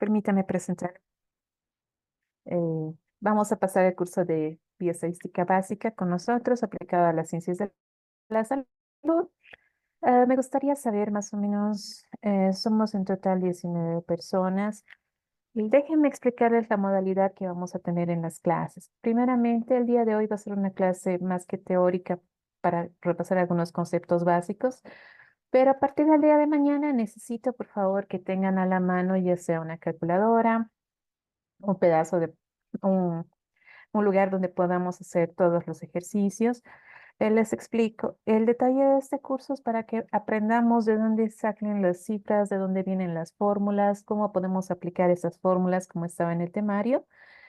Permítame presentar. Vamos a pasar el curso de bioestadística básica con nosotros, aplicado a las ciencias de la salud. Me gustaría saber más o menos, somos en total 19 personas. Y déjenme explicarles la modalidad que vamos a tener en las clases. Primeramente, el día de hoy va a ser una clase más que teórica para repasar algunos conceptos básicos, pero a partir del día de mañana necesito, por favor, que tengan a la mano ya sea una calculadora, un pedazo de un, un lugar donde podamos hacer todos los ejercicios. Les explico. El detalle de este curso es para que aprendamos de dónde salen las cifras, de dónde vienen las fórmulas, cómo podemos aplicar esas fórmulas como estaba en el temario.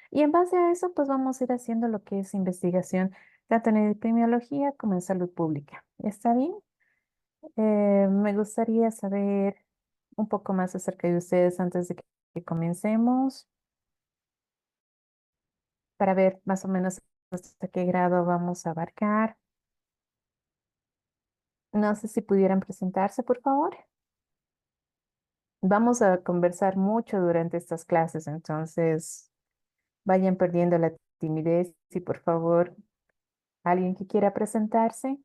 Y en base a eso, pues vamos a ir haciendo lo que es investigación, tanto en epidemiología como en salud pública. ¿Está bien? Me gustaría saber un poco más acerca de ustedes antes de que comencemos, para ver más o menos hasta qué grado vamos a abarcar. No sé si pudieran presentarse, por favor. Vamos a conversar mucho durante estas clases, entonces vayan perdiendo la timidez y por favor, alguien que quiera presentarse.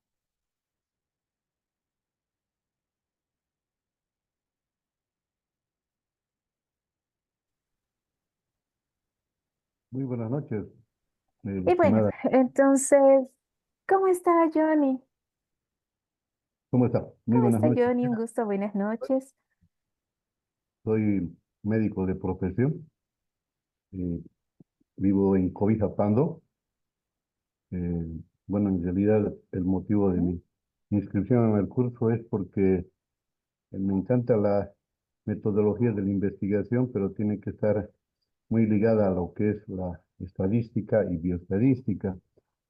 Muy buenas noches, Y bueno, estimada. entonces, ¿cómo está Johnny? ¿Cómo está? Muy ¿Cómo buenas está noches. Johnny? Un gusto, buenas noches. Soy médico de profesión. Vivo en Cobija, Pando. Eh, bueno, en realidad el motivo de ¿Mm? mi inscripción en el curso es porque me encanta la metodología de la investigación, pero tiene que estar muy ligada a lo que es la estadística y bioestadística.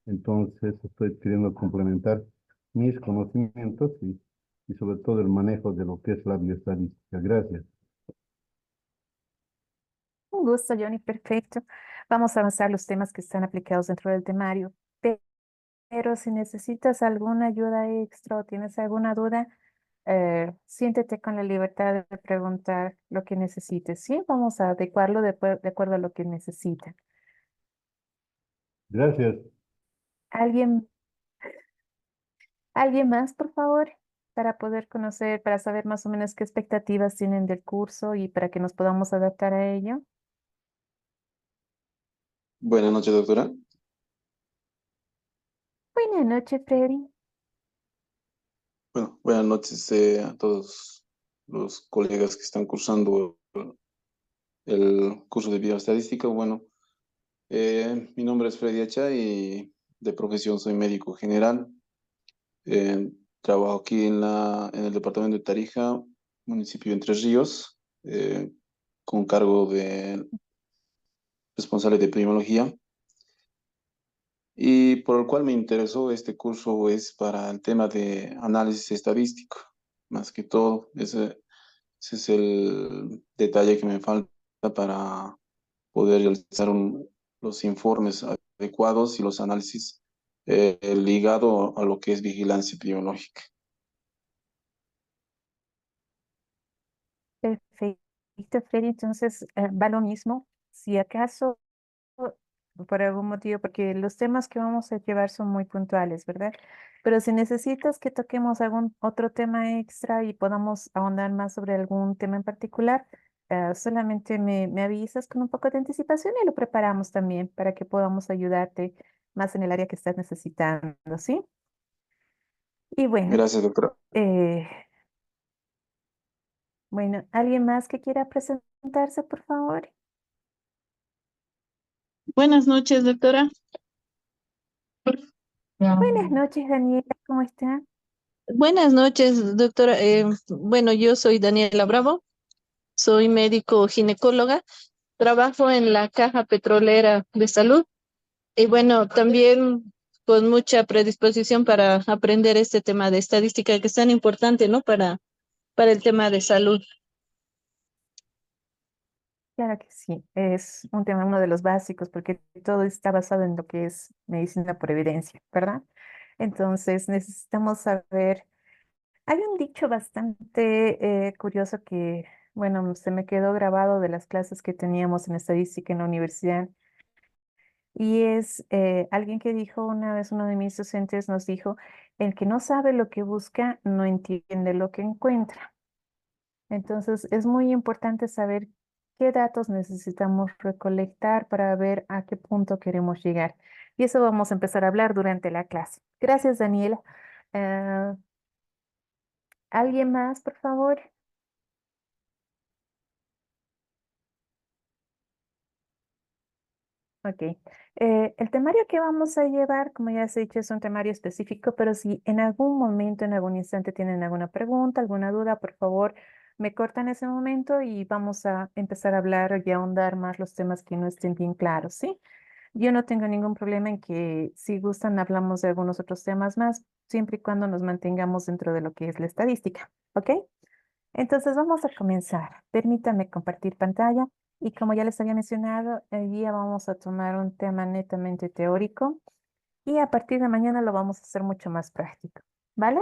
Entonces estoy queriendo complementar mis conocimientos y sobre todo el manejo de lo que es la bioestadística. Gracias. Un gusto, Johnny, perfecto. Vamos a avanzar los temas que están aplicados dentro del temario. Pero si necesitas alguna ayuda extra o tienes alguna duda, siéntete con la libertad de preguntar lo que necesites. Sí, vamos a adecuarlo de acuerdo a lo que necesitan. Gracias. ¿Alguien, alguien más, por favor? Para poder conocer, para saber más o menos qué expectativas tienen del curso y para que nos podamos adaptar a ello. Buenas noches, doctora. Buenas noches, Freddy. Bueno, buenas noches a todos los colegas que están cursando el curso de bioestadística. Bueno, mi nombre es Freddy Hacha y de profesión soy médico general. Trabajo aquí en el departamento de Tarija, municipio de Entre Ríos, con cargo de responsable de epidemiología. Y por el cual me interesó este curso es para el tema de análisis estadístico, más que todo. Ese es el detalle que me falta para poder realizar los informes adecuados y los análisis ligado a lo que es vigilancia epidemiológica. Perfecto, Freddy. Entonces, va lo mismo. Si acaso por algún motivo, porque los temas que vamos a llevar son muy puntuales, ¿verdad? Pero si necesitas que toquemos algún otro tema extra y podamos ahondar más sobre algún tema en particular, solamente me avisas con un poco de anticipación y lo preparamos también para que podamos ayudarte más en el área que estás necesitando, ¿sí? Y bueno, Gracias, doctora. eh, bueno, ¿alguien más que quiera presentarse, por favor? Buenas noches, doctora. Buenas noches, Daniela, ¿cómo está? Buenas noches, doctora. Bueno, yo soy Daniela Bravo, soy médico ginecóloga, trabajo en la Caja Petrolera de Salud y bueno, también con mucha predisposición para aprender este tema de estadística que es tan importante, ¿no? Para el tema de salud. Claro que sí, es un tema, uno de los básicos, porque todo está basado en lo que es medicina por evidencia, ¿verdad? Entonces necesitamos saber, hay un dicho bastante curioso que bueno, se me quedó grabado de las clases que teníamos en estadística en la universidad. Y es alguien que dijo una vez, uno de mis docentes nos dijo, el que no sabe lo que busca, no entiende lo que encuentra. Entonces, es muy importante saber qué datos necesitamos recolectar para ver a qué punto queremos llegar. Y eso vamos a empezar a hablar durante la clase. Gracias, Daniela. Eh, ¿Alguien más, por favor? Ok. El temario que vamos a llevar, como ya se ha dicho, es un temario específico, pero si en algún momento, en algún instante tienen alguna pregunta, alguna duda, por favor, me cortan ese momento y vamos a empezar a hablar y a ahondar más los temas que no estén bien claros, ¿sí? Yo no tengo ningún problema en que si gustan hablamos de algunos otros temas más, siempre y cuando nos mantengamos dentro de lo que es la estadística, ¿ok? Entonces vamos a comenzar. Permítanme compartir pantalla y como ya les había mencionado, hoy día vamos a tomar un tema netamente teórico y a partir de mañana lo vamos a hacer mucho más práctico, ¿vale?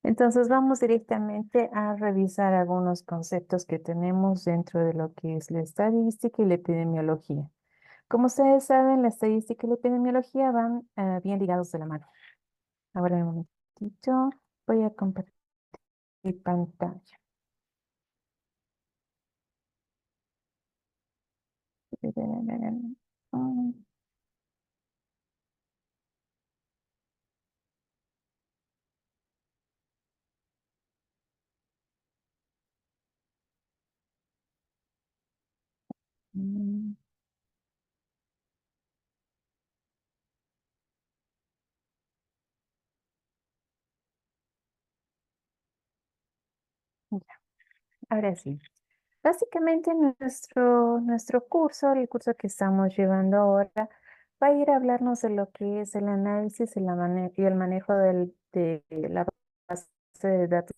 Entonces vamos directamente a revisar algunos conceptos que tenemos dentro de lo que es la estadística y la epidemiología. Como ustedes saben, la estadística y la epidemiología van bien ligados de la mano. Ahora un momentito, voy a compartir pantalla. Mm, ya, ahora sí. Básicamente nuestro curso, el curso que estamos llevando ahora, va a ir a hablarnos de lo que es el análisis y, y el manejo de la base de datos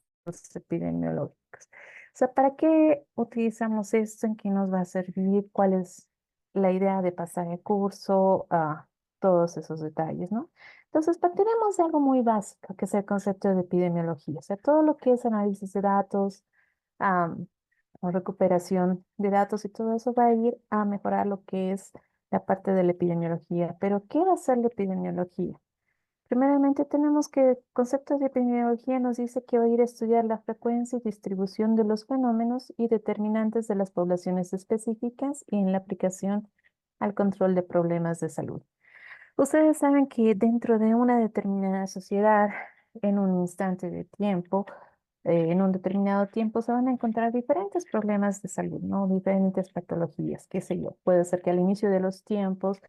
epidemiológicos. O sea, ¿para qué utilizamos esto? ¿En qué nos va a servir? ¿Cuál es la idea de pasar el curso? Todos esos detalles, ¿no? Entonces, partiremos de algo muy básico, que es el concepto de epidemiología. O sea, todo lo que es análisis de datos, o recuperación de datos y todo eso va a ir a mejorar lo que es la parte de la epidemiología. Pero, ¿qué va a ser la epidemiología? Primeramente tenemos que el concepto de epidemiología nos dice que va a ir a estudiar la frecuencia y distribución de los fenómenos y determinantes de las poblaciones específicas y en la aplicación al control de problemas de salud. Ustedes saben que dentro de una determinada sociedad, en un instante de tiempo, en un determinado tiempo se van a encontrar diferentes problemas de salud, ¿no? Diferentes patologías, qué sé yo. Puede ser que al inicio de los tiempos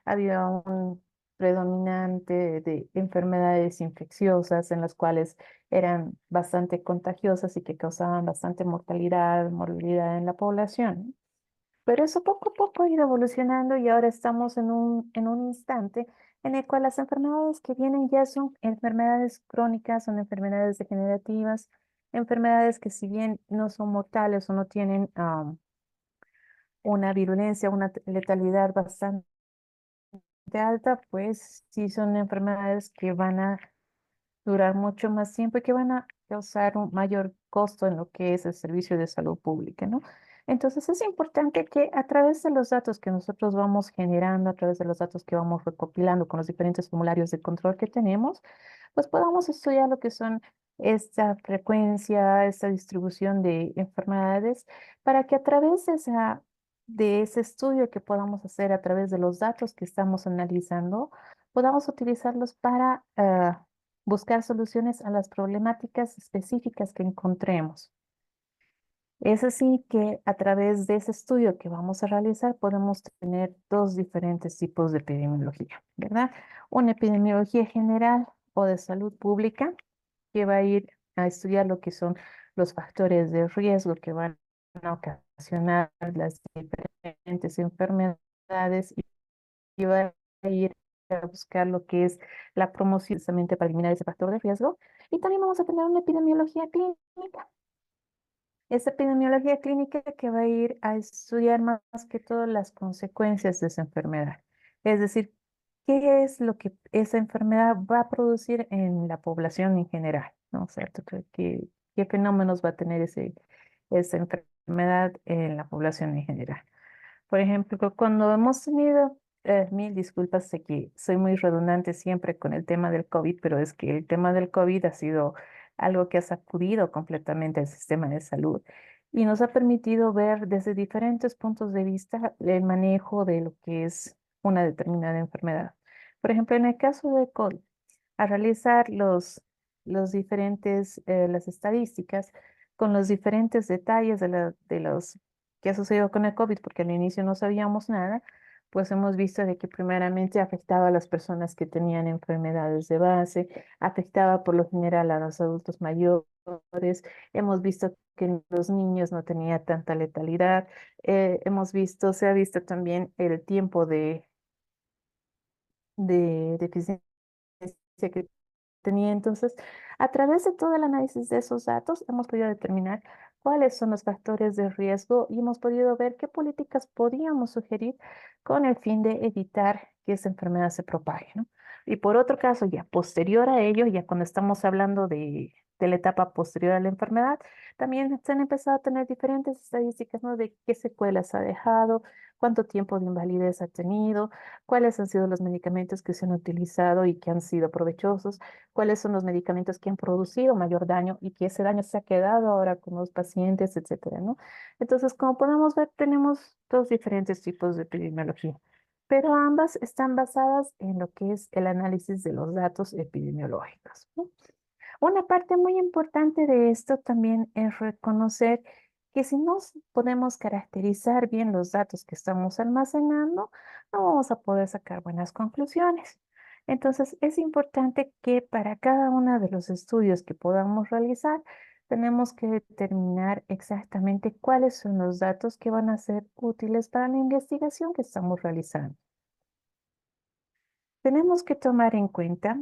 había un predominante de enfermedades infecciosas en las cuales eran bastante contagiosas y que causaban bastante mortalidad, morbilidad en la población. Pero eso poco a poco ha ido evolucionando y ahora estamos en un instante en el cual las enfermedades que vienen ya son enfermedades crónicas, son enfermedades degenerativas, enfermedades que si bien no son mortales o no tienen una virulencia, una letalidad bastante alta, pues sí son enfermedades que van a durar mucho más tiempo y que van a causar un mayor costo en lo que es el servicio de salud pública, ¿no? Entonces es importante que a través de los datos que nosotros vamos generando, a través de los datos que vamos recopilando con los diferentes formularios de control que tenemos, pues podamos estudiar lo que son esta frecuencia, esta distribución de enfermedades, para que a través de ese estudio que podamos hacer a través de los datos que estamos analizando, podamos utilizarlos para buscar soluciones a las problemáticas específicas que encontremos. Es así que a través de ese estudio que vamos a realizar podemos tener dos diferentes tipos de epidemiología, ¿verdad? Una epidemiología general o de salud pública que va a ir a estudiar lo que son los factores de riesgo que van a ocasionar las diferentes enfermedades y va a ir a buscar lo que es la promoción precisamente para eliminar ese factor de riesgo. Y también vamos a tener una epidemiología clínica. Esa epidemiología clínica que va a ir a estudiar más que todo las consecuencias de esa enfermedad. Es decir, qué es lo que esa enfermedad va a producir en la población en general, ¿no? O sea, qué fenómenos va a tener esa enfermedad en la población en general. Por ejemplo, cuando hemos tenido, mil disculpas, sé que soy muy redundante siempre con el tema del COVID, pero es que el tema del COVID ha sido algo que ha sacudido completamente el sistema de salud y nos ha permitido ver desde diferentes puntos de vista el manejo de lo que es una determinada enfermedad. Por ejemplo, en el caso de COVID, a realizar los diferentes, las estadísticas con los diferentes detalles de los que ha sucedido con el COVID, porque al inicio no sabíamos nada, pues hemos visto de que primeramente afectaba a las personas que tenían enfermedades de base, afectaba por lo general a los adultos mayores, hemos visto que en los niños no tenía tanta letalidad, se ha visto también el tiempo de deficiencia que tenía. Entonces, a través de todo el análisis de esos datos, hemos podido determinar cuáles son los factores de riesgo y hemos podido ver qué políticas podíamos sugerir con el fin de evitar que esa enfermedad se propague, ¿no? Y por otro caso, ya posterior a ello, ya cuando estamos hablando de la etapa posterior a la enfermedad, también se han empezado a tener diferentes estadísticas, ¿no? De qué secuelas ha dejado, cuánto tiempo de invalidez ha tenido, cuáles han sido los medicamentos que se han utilizado y que han sido provechosos, cuáles son los medicamentos que han producido mayor daño y que ese daño se ha quedado ahora con los pacientes, etcétera, ¿no? Entonces, como podemos ver, tenemos dos diferentes tipos de epidemiología, pero ambas están basadas en lo que es el análisis de los datos epidemiológicos, ¿no? Una parte muy importante de esto también es reconocer que si no podemos caracterizar bien los datos que estamos almacenando, no vamos a poder sacar buenas conclusiones. Entonces, es importante que para cada uno de los estudios que podamos realizar, tenemos que determinar exactamente cuáles son los datos que van a ser útiles para la investigación que estamos realizando. Tenemos que tomar en cuenta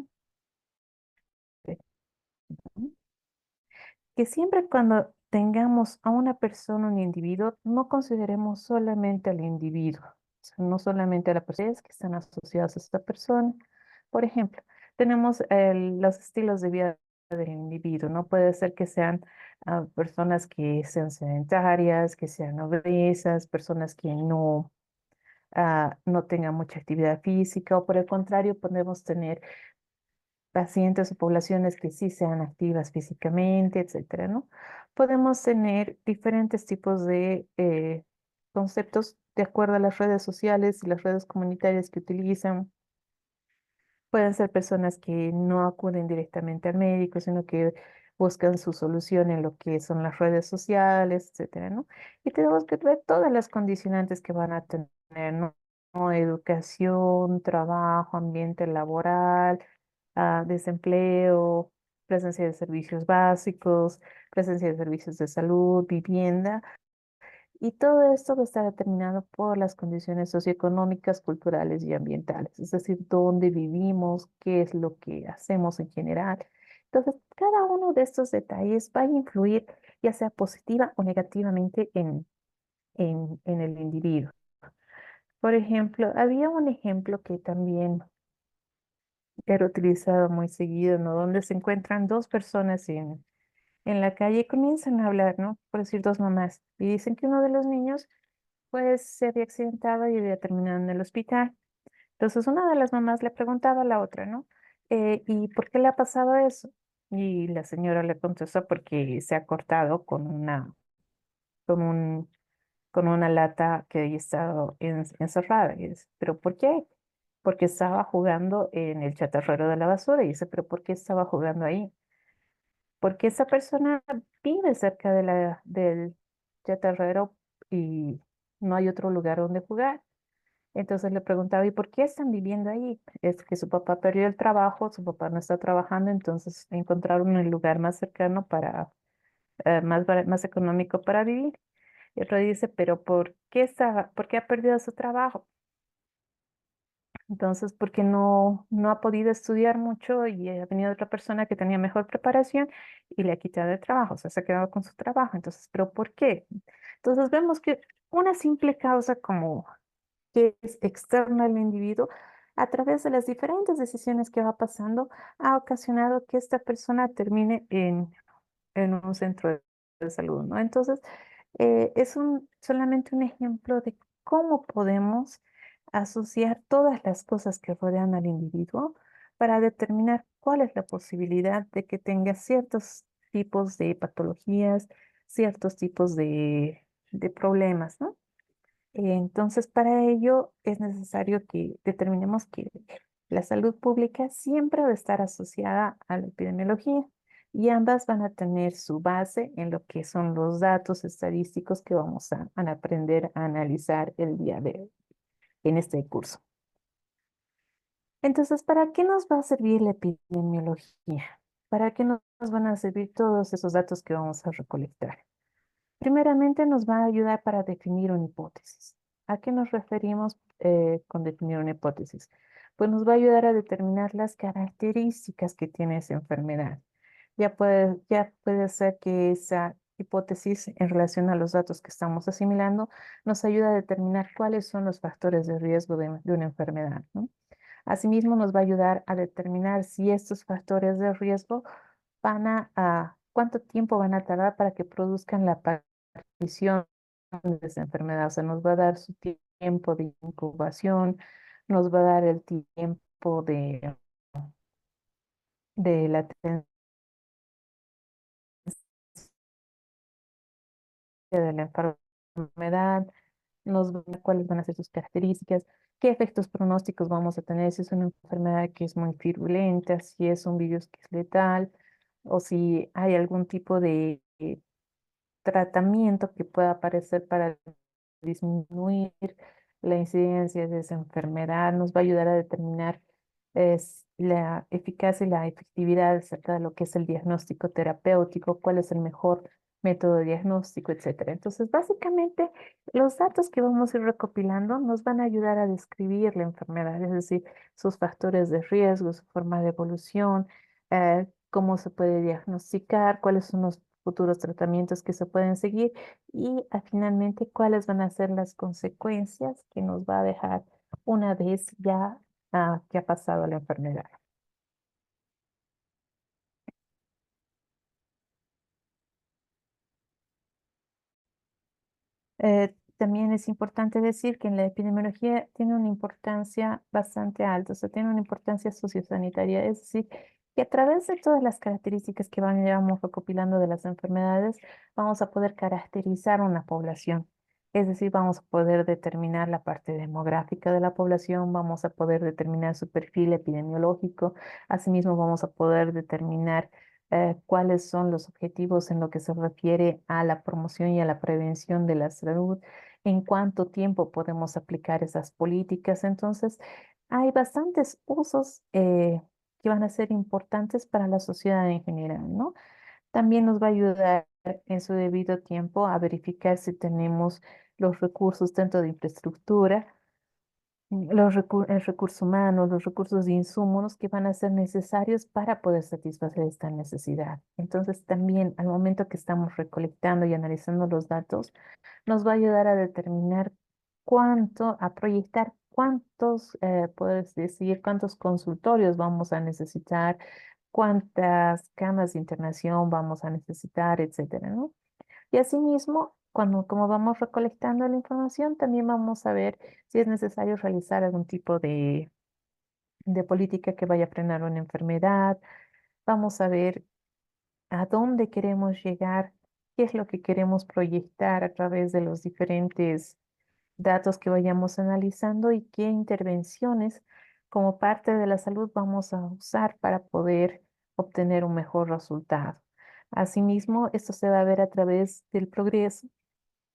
que siempre cuando tengamos a una persona, un individuo, no consideremos solamente al individuo, o sea, no solamente a las personas que están asociadas a esta persona. Por ejemplo, tenemos los estilos de vida del individuo, ¿no? Puede ser que sean personas que sean sedentarias, que sean obesas, personas que no tengan mucha actividad física, o por el contrario, podemos tener pacientes o poblaciones que sí sean activas físicamente, etcétera, ¿no? Podemos tener diferentes tipos de conceptos de acuerdo a las redes sociales y las redes comunitarias que utilizan. Pueden ser personas que no acuden directamente al médico, sino que buscan su solución en lo que son las redes sociales, etcétera, ¿no? Y tenemos que ver todas las condicionantes que van a tener, ¿no? Educación, trabajo, ambiente laboral, desempleo, presencia de servicios básicos, presencia de servicios de salud, vivienda. Y todo esto va a estar determinado por las condiciones socioeconómicas, culturales y ambientales, es decir, dónde vivimos, qué es lo que hacemos en general. Entonces, cada uno de estos detalles va a influir, ya sea positiva o negativamente, en el individuo. Por ejemplo, había un ejemplo que también era utilizado muy seguido, ¿no? Donde se encuentran dos personas en la calle y comienzan a hablar, ¿no? Por decir dos mamás, y dicen que uno de los niños pues se había accidentado y había terminado en el hospital. Entonces una de las mamás le preguntaba a la otra, ¿no? ¿Y por qué le ha pasado eso? Y la señora le contestó porque se ha cortado con un, con una lata que había estado encerrada. Y dice, ¿pero por qué? Porque estaba jugando en el chatarrero de la basura. Y dice, ¿pero por qué estaba jugando ahí? Porque esa persona vive cerca del chatarrero y no hay otro lugar donde jugar. Entonces le preguntaba, ¿y por qué están viviendo ahí? Es que su papá perdió el trabajo, su papá no está trabajando, entonces encontraron el lugar más cercano más económico para vivir. Y otro dice, pero ¿por qué ha perdido su trabajo? Entonces, porque no ha podido estudiar mucho y ha venido otra persona que tenía mejor preparación y le ha quitado el trabajo, o sea, se ha quedado con su trabajo. Entonces, ¿pero por qué? Entonces vemos que una simple causa como que es externa al individuo, a través de las diferentes decisiones que va pasando, ha ocasionado que esta persona termine en un centro de salud, ¿no? Entonces, es solamente un ejemplo de cómo podemos asociar todas las cosas que rodean al individuo para determinar cuál es la posibilidad de que tenga ciertos tipos de patologías, ciertos tipos de problemas, ¿no? Entonces, para ello es necesario que determinemos que la salud pública siempre va a estar asociada a la epidemiología y ambas van a tener su base en lo que son los datos estadísticos que vamos a aprender a analizar el día de hoy en este curso. Entonces, ¿para qué nos va a servir la epidemiología? ¿Para qué nos van a servir todos esos datos que vamos a recolectar? Primeramente nos va a ayudar para definir una hipótesis. ¿A qué nos referimos con definir una hipótesis? Pues nos va a ayudar a determinar las características que tiene esa enfermedad. Ya puede ser que esa hipótesis en relación a los datos que estamos asimilando nos ayuda a determinar cuáles son los factores de riesgo de una enfermedad, ¿no? Asimismo, nos va a ayudar a determinar si estos factores de riesgo cuánto tiempo van a tardar para que produzcan la aparición de esa enfermedad. O sea, nos va a dar su tiempo de incubación, nos va a dar el tiempo de latencia de la enfermedad, nos va a dar cuáles van a ser sus características, qué efectos pronósticos vamos a tener, si es una enfermedad que es muy virulenta, si es un virus que es letal, o si hay algún tipo de tratamiento que pueda aparecer para disminuir la incidencia de esa enfermedad, nos va a ayudar a determinar la eficacia y la efectividad acerca de lo que es el diagnóstico terapéutico, cuál es el mejor método de diagnóstico, etcétera. Entonces, básicamente, los datos que vamos a ir recopilando nos van a ayudar a describir la enfermedad, es decir, sus factores de riesgo, su forma de evolución, cómo se puede diagnosticar, cuáles son los futuros tratamientos que se pueden seguir y finalmente cuáles van a ser las consecuencias que nos va a dejar una vez ya que ha pasado la enfermedad. También es importante decir que en la epidemiología tiene una importancia bastante alta, o sea, tiene una importancia sociosanitaria, es decir, que a través de todas las características que vamos recopilando de las enfermedades, vamos a poder caracterizar una población. Es decir, vamos a poder determinar la parte demográfica de la población, vamos a poder determinar su perfil epidemiológico, asimismo vamos a poder determinar cuáles son los objetivos en lo que se refiere a la promoción y a la prevención de la salud, en cuánto tiempo podemos aplicar esas políticas. Entonces, hay bastantes usos que van a ser importantes para la sociedad en general, ¿no? También nos va a ayudar en su debido tiempo a verificar si tenemos los recursos tanto de infraestructura, el recurso humano, los recursos de insumos que van a ser necesarios para poder satisfacer esta necesidad. Entonces, también al momento que estamos recolectando y analizando los datos, nos va a ayudar a determinar a proyectar cuántos, puedes decir, cuántos consultorios vamos a necesitar, cuántas camas de internación vamos a necesitar, etcétera, ¿no? Y asimismo, como vamos recolectando la información, también vamos a ver si es necesario realizar algún tipo de política que vaya a frenar una enfermedad. Vamos a ver a dónde queremos llegar, qué es lo que queremos proyectar a través de los diferentes datos que vayamos analizando y qué intervenciones como parte de la salud vamos a usar para poder obtener un mejor resultado. Asimismo, esto se va a ver a través del progreso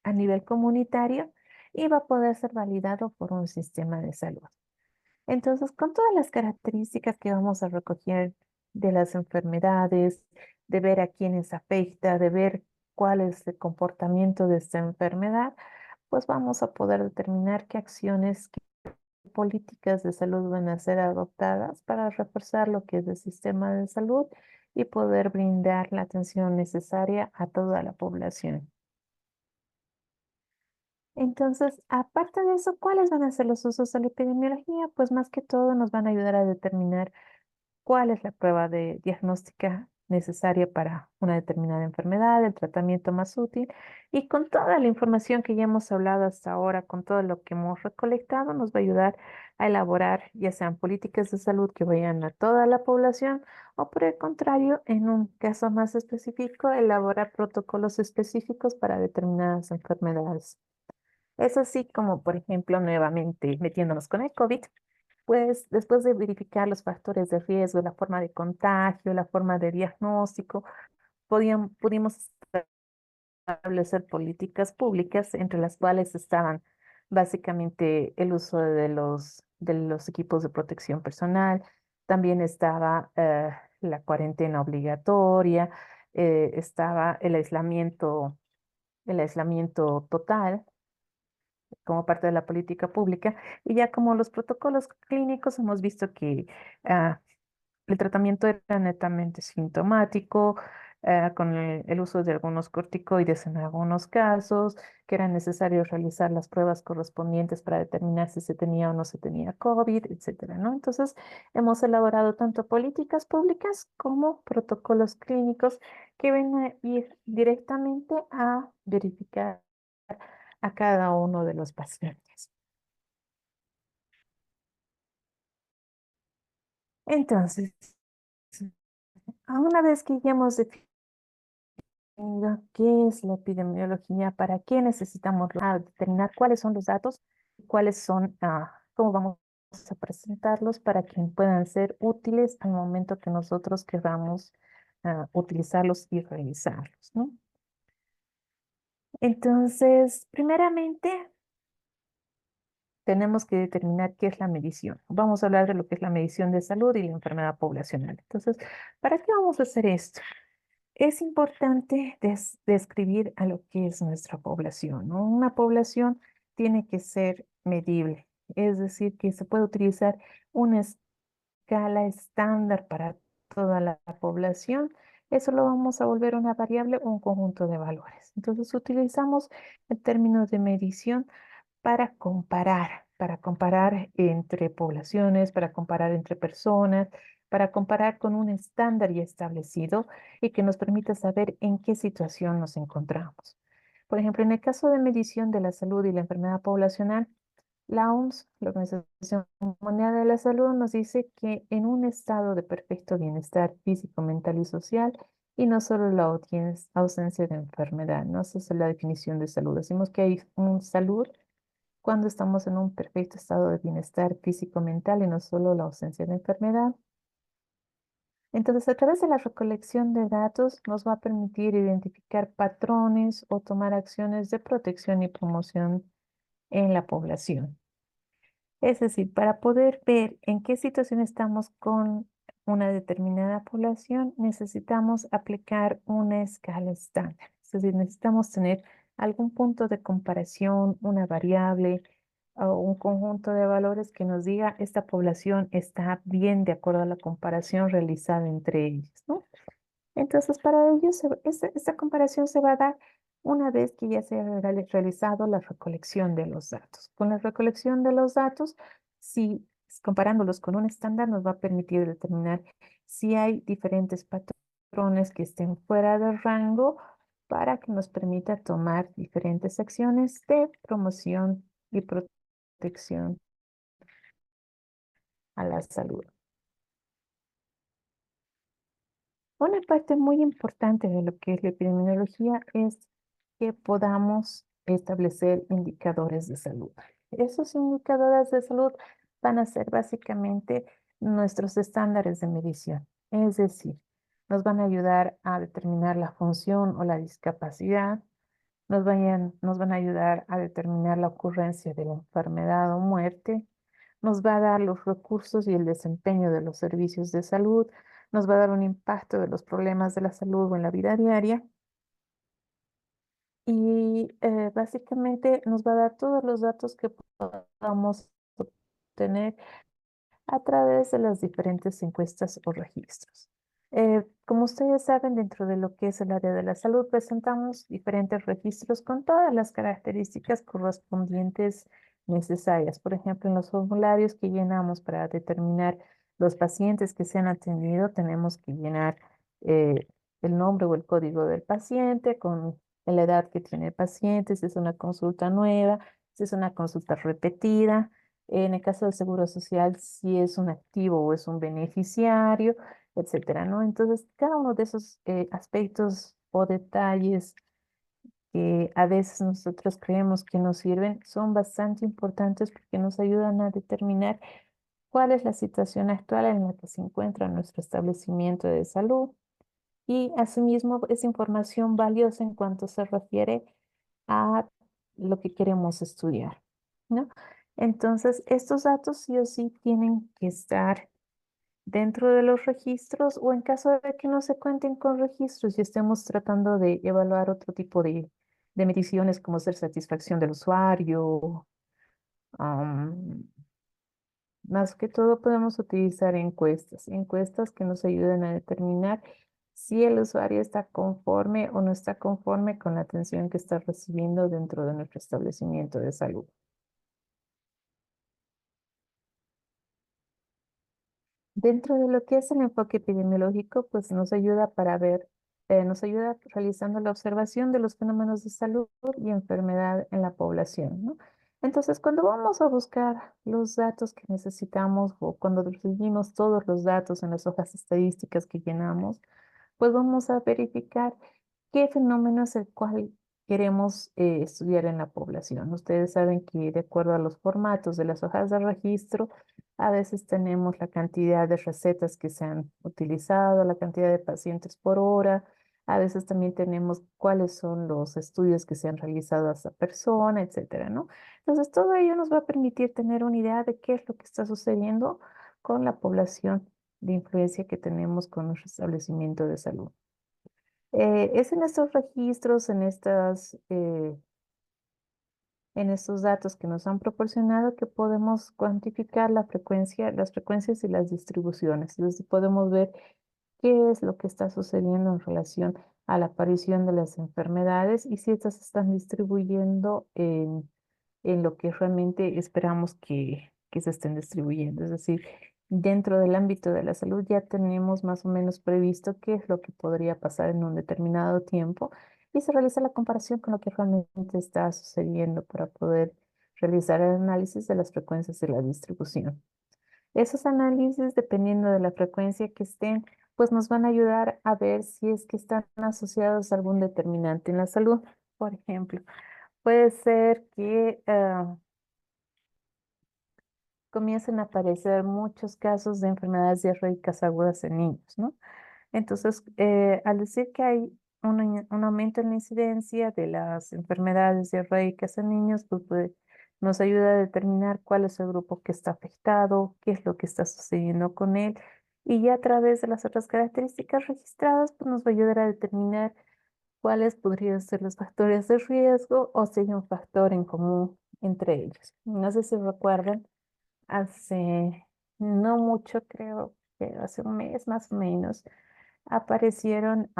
a nivel comunitario y va a poder ser validado por un sistema de salud. Entonces, con todas las características que vamos a recoger de las enfermedades, de ver a quiénes afecta, de ver cuál es el comportamiento de esta enfermedad, pues vamos a poder determinar qué acciones, qué políticas de salud van a ser adoptadas para reforzar lo que es el sistema de salud y poder brindar la atención necesaria a toda la población. Entonces, aparte de eso, ¿cuáles van a ser los usos de la epidemiología? Pues más que todo nos van a ayudar a determinar cuál es la prueba de diagnóstica necesaria para una determinada enfermedad, el tratamiento más útil. Y con toda la información que ya hemos hablado hasta ahora, con todo lo que hemos recolectado, nos va a ayudar a elaborar ya sean políticas de salud que vayan a toda la población o por el contrario, en un caso más específico, elaborar protocolos específicos para determinadas enfermedades. Es así como, por ejemplo, nuevamente metiéndonos con el COVID, pues después de verificar los factores de riesgo, la forma de contagio, la forma de diagnóstico, pudimos establecer políticas públicas entre las cuales estaban básicamente el uso de los equipos de protección personal, también estaba la cuarentena obligatoria, estaba el aislamiento total como parte de la política pública y ya como los protocolos clínicos hemos visto que ah, el tratamiento era netamente sintomático, con el uso de algunos corticoides en algunos casos, que era necesario realizar las pruebas correspondientes para determinar si se tenía o no se tenía COVID, etcétera, ¿no? Entonces, hemos elaborado tanto políticas públicas como protocolos clínicos que van a ir directamente a verificar a cada uno de los pacientes. Entonces, una vez que ya hemos definido qué es la epidemiología, para qué necesitamos determinar cuáles son los datos, cuáles son, cómo vamos a presentarlos para que puedan ser útiles al momento que nosotros queramos utilizarlos y realizarlos, ¿no? Entonces, primeramente, tenemos que determinar qué es la medición. Vamos a hablar de lo que es la medición de salud y la enfermedad poblacional. Entonces, ¿para qué vamos a hacer esto? Es importante describir a lo que es nuestra población, ¿no? Una población tiene que ser medible, es decir, que se puede utilizar una escala estándar para toda la población. Eso lo vamos a volver una variable o un conjunto de valores. Entonces, utilizamos el término de medición para comparar entre poblaciones, para comparar entre personas, para comparar con un estándar ya establecido y que nos permita saber en qué situación nos encontramos. Por ejemplo, en el caso de medición de la salud y la enfermedad poblacional, la OMS, la Organización Mundial de la Salud, nos dice que en un estado de perfecto bienestar físico, mental y social, y no solo la ausencia de enfermedad, ¿no? Esa es la definición de salud. Decimos que hay un salud cuando estamos en un perfecto estado de bienestar físico-mental y no solo la ausencia de enfermedad. Entonces, a través de la recolección de datos nos va a permitir identificar patrones o tomar acciones de protección y promoción en la población. Es decir, para poder ver en qué situación estamos con una determinada población, necesitamos aplicar una escala estándar. Es decir, necesitamos tener algún punto de comparación, una variable o un conjunto de valores que nos diga esta población está bien de acuerdo a la comparación realizada entre ellas, ¿no? Entonces, para ello, esta comparación se va a dar una vez que ya se ha realizado la recolección de los datos. Con la recolección de los datos, si comparándolos con un estándar, nos va a permitir determinar si hay diferentes patrones que estén fuera del rango para que nos permita tomar diferentes acciones de promoción y protección a la salud. Una parte muy importante de lo que es la epidemiología es que podamos establecer indicadores de salud. Esos indicadores de salud van a ser básicamente nuestros estándares de medición. Es decir, nos van a ayudar a determinar la función o la discapacidad, nos van a ayudar a determinar la ocurrencia de la enfermedad o muerte, nos va a dar los recursos y el desempeño de los servicios de salud, nos va a dar un impacto de los problemas de la salud o en la vida diaria y básicamente nos va a dar todos los datos que podamos obtener a través de las diferentes encuestas o registros. Como ustedes saben, dentro de lo que es el área de la salud, presentamos diferentes registros con todas las características correspondientes necesarias. Por ejemplo, en los formularios que llenamos para determinar los pacientes que se han atendido, tenemos que llenar eh, el nombre o el código del paciente con la edad que tiene el paciente, si es una consulta nueva, si es una consulta repetida. En el caso del Seguro Social, si es un activo o es un beneficiario, etcétera, ¿no? Entonces, cada uno de esos aspectos o detalles que a veces nosotros creemos que nos sirven son bastante importantes porque nos ayudan a determinar cuál es la situación actual en la que se encuentra nuestro establecimiento de salud y asimismo es información valiosa en cuanto se refiere a lo que queremos estudiar, ¿no? Entonces, estos datos sí o sí tienen que estar dentro de los registros o en caso de que no se cuenten con registros y estemos tratando de evaluar otro tipo de mediciones como ser satisfacción del usuario, am, más que todo podemos utilizar encuestas, encuestas que nos ayuden a determinar si el usuario está conforme o no está conforme con la atención que está recibiendo dentro de nuestro establecimiento de salud. Dentro de lo que es el enfoque epidemiológico, pues nos ayuda para ver, nos ayuda realizando la observación de los fenómenos de salud y enfermedad en la población, ¿no? Entonces, cuando vamos a buscar los datos que necesitamos o cuando recibimos todos los datos en las hojas estadísticas que llenamos, pues vamos a verificar qué fenómeno es el cual queremos estudiar en la población. Ustedes saben que de acuerdo a los formatos de las hojas de registro, a veces tenemos la cantidad de recetas que se han utilizado, la cantidad de pacientes por hora, a veces también tenemos cuáles son los estudios que se han realizado a esa persona, etcétera, ¿no? Entonces, todo ello nos va a permitir tener una idea de qué es lo que está sucediendo con la población de influencia que tenemos con nuestro establecimiento de salud. Es en estos registros, en estos datos que nos han proporcionado que podemos cuantificar la frecuencia, las frecuencias y las distribuciones. Entonces podemos ver qué es lo que está sucediendo en relación a la aparición de las enfermedades y si estas se están distribuyendo en lo que realmente esperamos que se estén distribuyendo. Es decir, dentro del ámbito de la salud ya tenemos más o menos previsto qué es lo que podría pasar en un determinado tiempo y se realiza la comparación con lo que realmente está sucediendo para poder realizar el análisis de las frecuencias de la distribución. Esos análisis, dependiendo de la frecuencia que estén, pues nos van a ayudar a ver si es que están asociados a algún determinante en la salud. Por ejemplo, puede ser que comiencen a aparecer muchos casos de enfermedades diarreicas agudas en niños, ¿no? Entonces, al decir que hay un aumento en la incidencia de las enfermedades diarreicas en niños, nos ayuda a determinar cuál es el grupo que está afectado, qué es lo que está sucediendo con él, y ya a través de las otras características registradas, pues nos va a ayudar a determinar cuáles podrían ser los factores de riesgo o si hay un factor en común entre ellos. No sé si recuerdan, hace no mucho, creo que hace un mes más o menos, aparecieron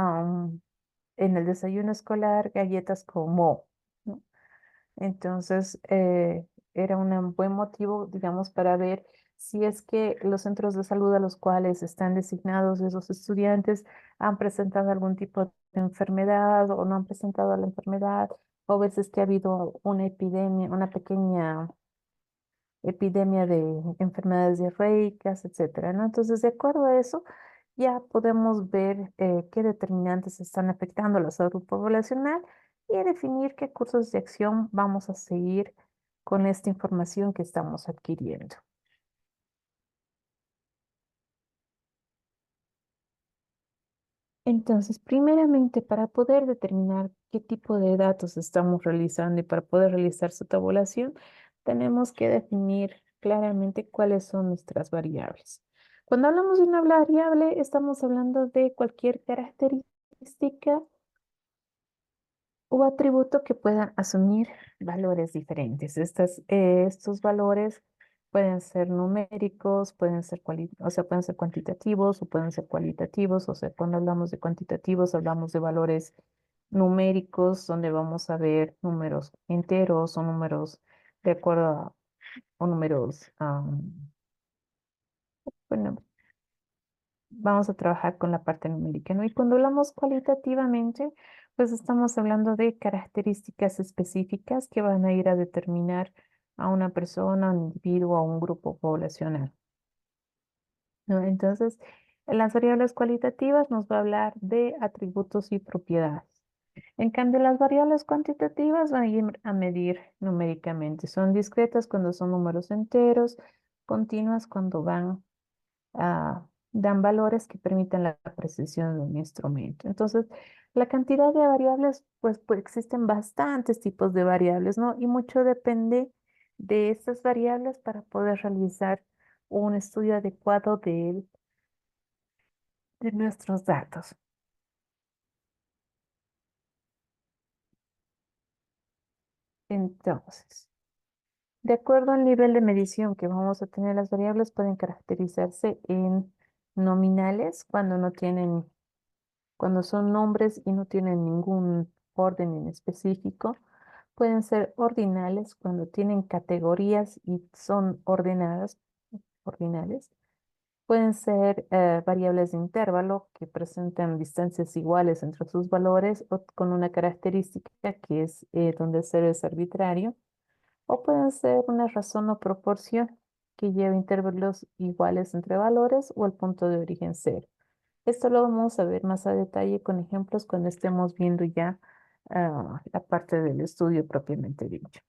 en el desayuno escolar galletas con moho, ¿no? Entonces, era un buen motivo, digamos, para ver si es que los centros de salud a los cuales están designados esos estudiantes han presentado algún tipo de enfermedad o no han presentado la enfermedad, o veces que ha habido una epidemia, una pequeña epidemia de enfermedades diarreicas, etcétera, ¿no? Entonces, de acuerdo a eso, ya podemos ver qué determinantes están afectando a la salud poblacional y definir qué cursos de acción vamos a seguir con esta información que estamos adquiriendo. Entonces, primeramente, para poder determinar qué tipo de datos estamos realizando y para poder realizar su tabulación, tenemos que definir claramente cuáles son nuestras variables. Cuando hablamos de una variable, estamos hablando de cualquier característica o atributo que puedan asumir valores diferentes. Estos valores pueden ser numéricos, o sea, pueden ser cuantitativos o pueden ser cualitativos. O sea, cuando hablamos de cuantitativos, hablamos de valores numéricos, donde vamos a ver números enteros o números de acuerdo o números, bueno, vamos a trabajar con la parte numérica, ¿no? Y cuando hablamos cualitativamente, pues estamos hablando de características específicas que van a ir a determinar a una persona, a un individuo, a un grupo poblacional, ¿no? Entonces, en las variables cualitativas nos va a hablar de atributos y propiedades. En cambio, las variables cuantitativas van a ir a medir numéricamente. Son discretas cuando son números enteros, continuas cuando dan valores que permiten la precisión de un instrumento. Entonces, la cantidad de variables, pues existen bastantes tipos de variables, ¿no? Y mucho depende de estas variables para poder realizar un estudio adecuado de nuestros datos. Entonces, de acuerdo al nivel de medición que vamos a tener, las variables pueden caracterizarse en nominales cuando son nombres y no tienen ningún orden en específico. Pueden ser ordinales cuando tienen categorías y son ordinales. Pueden ser variables de intervalo que presentan distancias iguales entre sus valores o con una característica que es donde el cero es arbitrario. O pueden ser una razón o proporción que lleva intervalos iguales entre valores o el punto de origen cero. Esto lo vamos a ver más a detalle con ejemplos cuando estemos viendo ya la parte del estudio propiamente dicho.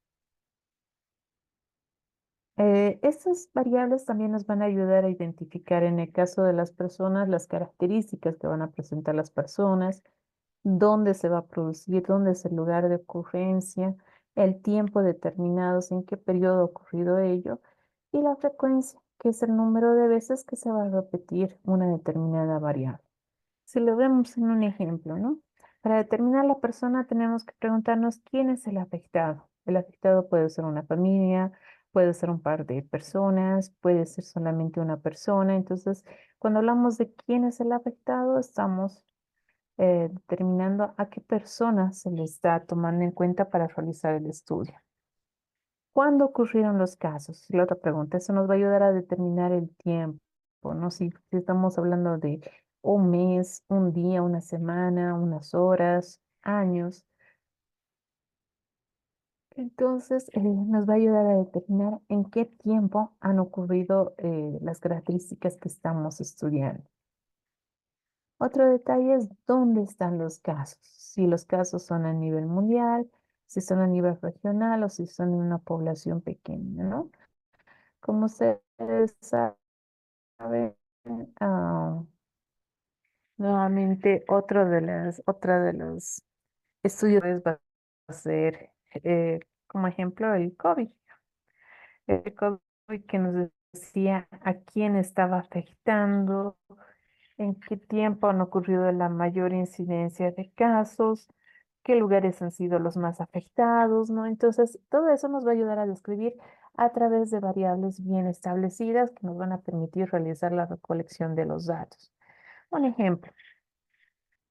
Estas variables también nos van a ayudar a identificar en el caso de las personas las características que van a presentar las personas, dónde se va a producir, dónde es el lugar de ocurrencia, el tiempo determinado, en qué periodo ha ocurrido ello, y la frecuencia, que es el número de veces que se va a repetir una determinada variable. Si lo vemos en un ejemplo, ¿no? Para determinar la persona tenemos que preguntarnos quién es el afectado. El afectado puede ser una familia, puede ser un par de personas, puede ser solamente una persona. Entonces, cuando hablamos de quién es el afectado, estamos determinando a qué persona se le está tomando en cuenta para realizar el estudio. ¿Cuándo ocurrieron los casos? La otra pregunta, eso nos va a ayudar a determinar el tiempo, ¿no? Si estamos hablando de un mes, un día, una semana, unas horas, años. Entonces, nos va a ayudar a determinar en qué tiempo han ocurrido las características que estamos estudiando. Otro detalle es dónde están los casos. Si los casos son a nivel mundial, si son a nivel regional o si son en una población pequeña, ¿no? Como se sabe, ah, nuevamente otra de los estudios va a ser, como ejemplo, el COVID. El COVID que nos decía a quién estaba afectando, en qué tiempo han ocurrido la mayor incidencia de casos, qué lugares han sido los más afectados, ¿no? Entonces, todo eso nos va a ayudar a describir a través de variables bien establecidas que nos van a permitir realizar la recolección de los datos. Un ejemplo,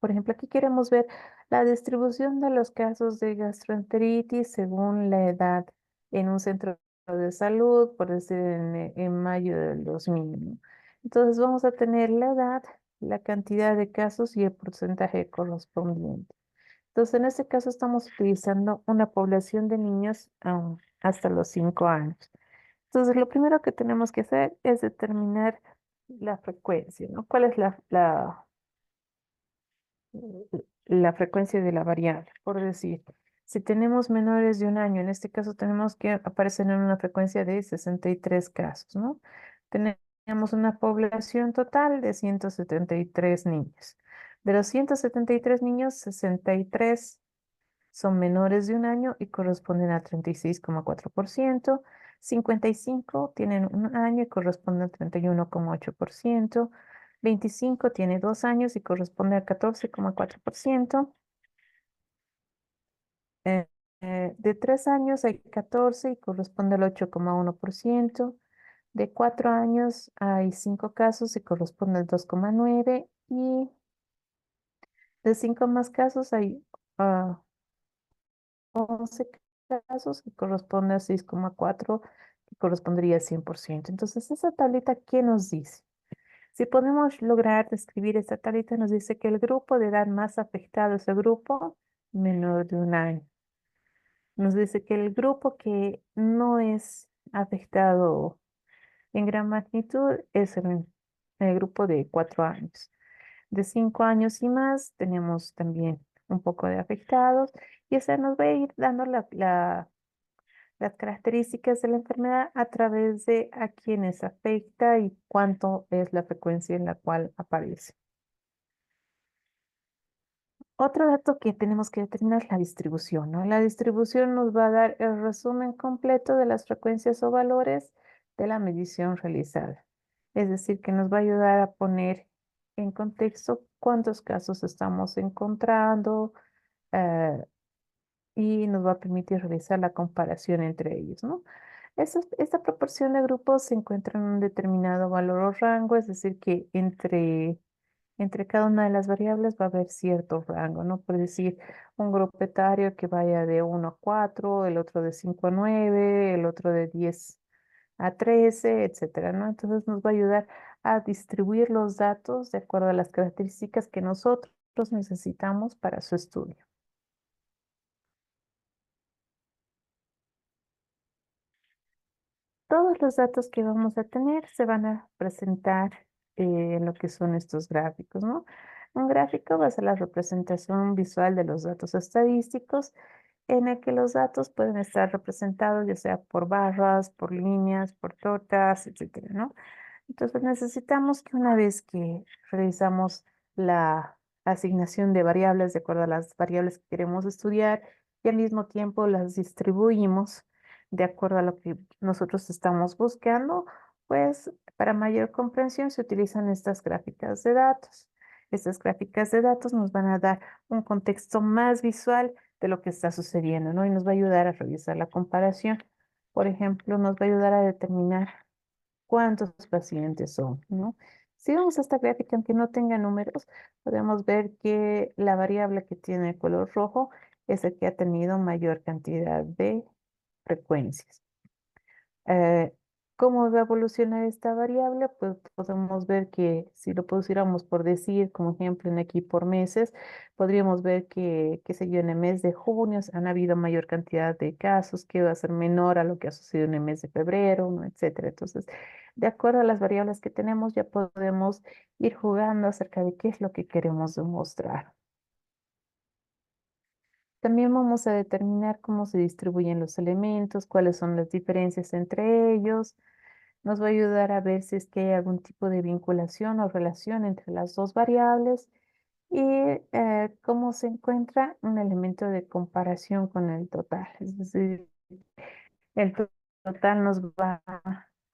por ejemplo, aquí queremos ver la distribución de los casos de gastroenteritis según la edad en un centro de salud, por decir en mayo del 2000, ¿no? Entonces vamos a tener la edad, la cantidad de casos y el porcentaje correspondiente. Entonces en este caso estamos utilizando una población de niños hasta los 5 años. Entonces lo primero que tenemos que hacer es determinar la frecuencia, ¿no? ¿Cuál es la frecuencia de la variable? Por decir, si tenemos menores de un año, en este caso tenemos que aparecer en una frecuencia de 63 casos, ¿no? Tenemos una población total de 173 niños. De los 173 niños, 63 son menores de un año y corresponden a 36,4%. 55 tienen un año y corresponden al 31,8%. 25 tiene 2 años y corresponde al 14,4%. Eh, de 3 años hay 14 y corresponde al 8,1%. De 4 años hay 5 casos y corresponde al 2,9%. Y de 5 más casos hay 11 casos que corresponde a 6,4, que correspondería al 100%. Entonces, esa tablita, ¿qué nos dice? Si podemos lograr describir esta tablita, nos dice que el grupo de edad más afectado es el grupo menor de 1 año. Nos dice que el grupo que no es afectado en gran magnitud es el grupo de 4 años. De 5 años y más tenemos también un poco de afectados y esa nos va a ir dando las características de la enfermedad a través de a quienes afecta y cuánto es la frecuencia en la cual aparece. Otro dato que tenemos que determinar es la distribución, ¿no? La distribución nos va a dar el resumen completo de las frecuencias o valores de la medición realizada. Es decir, que nos va a ayudar a poner en contexto cuántos casos estamos encontrando eh, y nos va a permitir realizar la comparación entre ellos, ¿no? Esta proporción de grupos se encuentra en un determinado valor o rango, es decir, que entre cada una de las variables va a haber cierto rango, ¿no? Por decir, un grupo etario que vaya de 1 a 4, el otro de 5 a 9, el otro de 10 a 13, etcétera, ¿no? Entonces nos va a ayudar a distribuir los datos de acuerdo a las características que nosotros necesitamos para su estudio. Todos los datos que vamos a tener se van a presentar en lo que son estos gráficos, ¿no? Un gráfico va a ser la representación visual de los datos estadísticos en el que los datos pueden estar representados ya sea por barras, por líneas, por tortas, etcétera, ¿no? Entonces necesitamos que una vez que realizamos la asignación de variables de acuerdo a las variables que queremos estudiar y al mismo tiempo las distribuimos de acuerdo a lo que nosotros estamos buscando, pues para mayor comprensión se utilizan estas gráficas de datos. Estas gráficas de datos nos van a dar un contexto más visual de lo que está sucediendo, ¿no? Y nos va a ayudar a realizar la comparación. Por ejemplo, nos va a ayudar a determinar cuántos pacientes son, ¿no? Si vemos esta gráfica, aunque no tenga números, podemos ver que la variable que tiene color rojo es el que ha tenido mayor cantidad de frecuencias. Eh, ¿Cómo va a evolucionar esta variable? Pues podemos ver que si lo pusiéramos por decir, como ejemplo, en aquí por meses, podríamos ver que, qué sé yo, en el mes de junio han habido mayor cantidad de casos, que va a ser menor a lo que ha sucedido en el mes de febrero, ¿no? Etcétera. Entonces, de acuerdo a las variables que tenemos, ya podemos ir jugando acerca de qué es lo que queremos demostrar. También vamos a determinar cómo se distribuyen los elementos, cuáles son las diferencias entre ellos. Nos va a ayudar a ver si es que hay algún tipo de vinculación o relación entre las dos variables y cómo se encuentra un elemento de comparación con el total. Es decir, el total nos va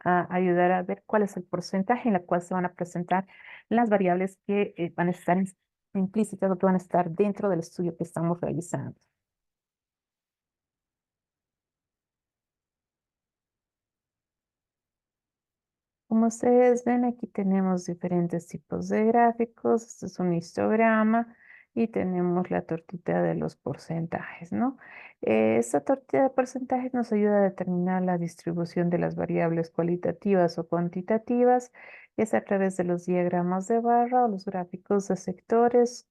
a ayudar a ver cuál es el porcentaje en el cual se van a presentar las variables que van a estar implícitas o que van a estar dentro del estudio que estamos realizando. Como ustedes ven, aquí tenemos diferentes tipos de gráficos. Este es un histograma y tenemos la tortita de los porcentajes, ¿no? Esta tortita de porcentajes nos ayuda a determinar la distribución de las variables cualitativas o cuantitativas, es a través de los diagramas de barra o los gráficos de sectores,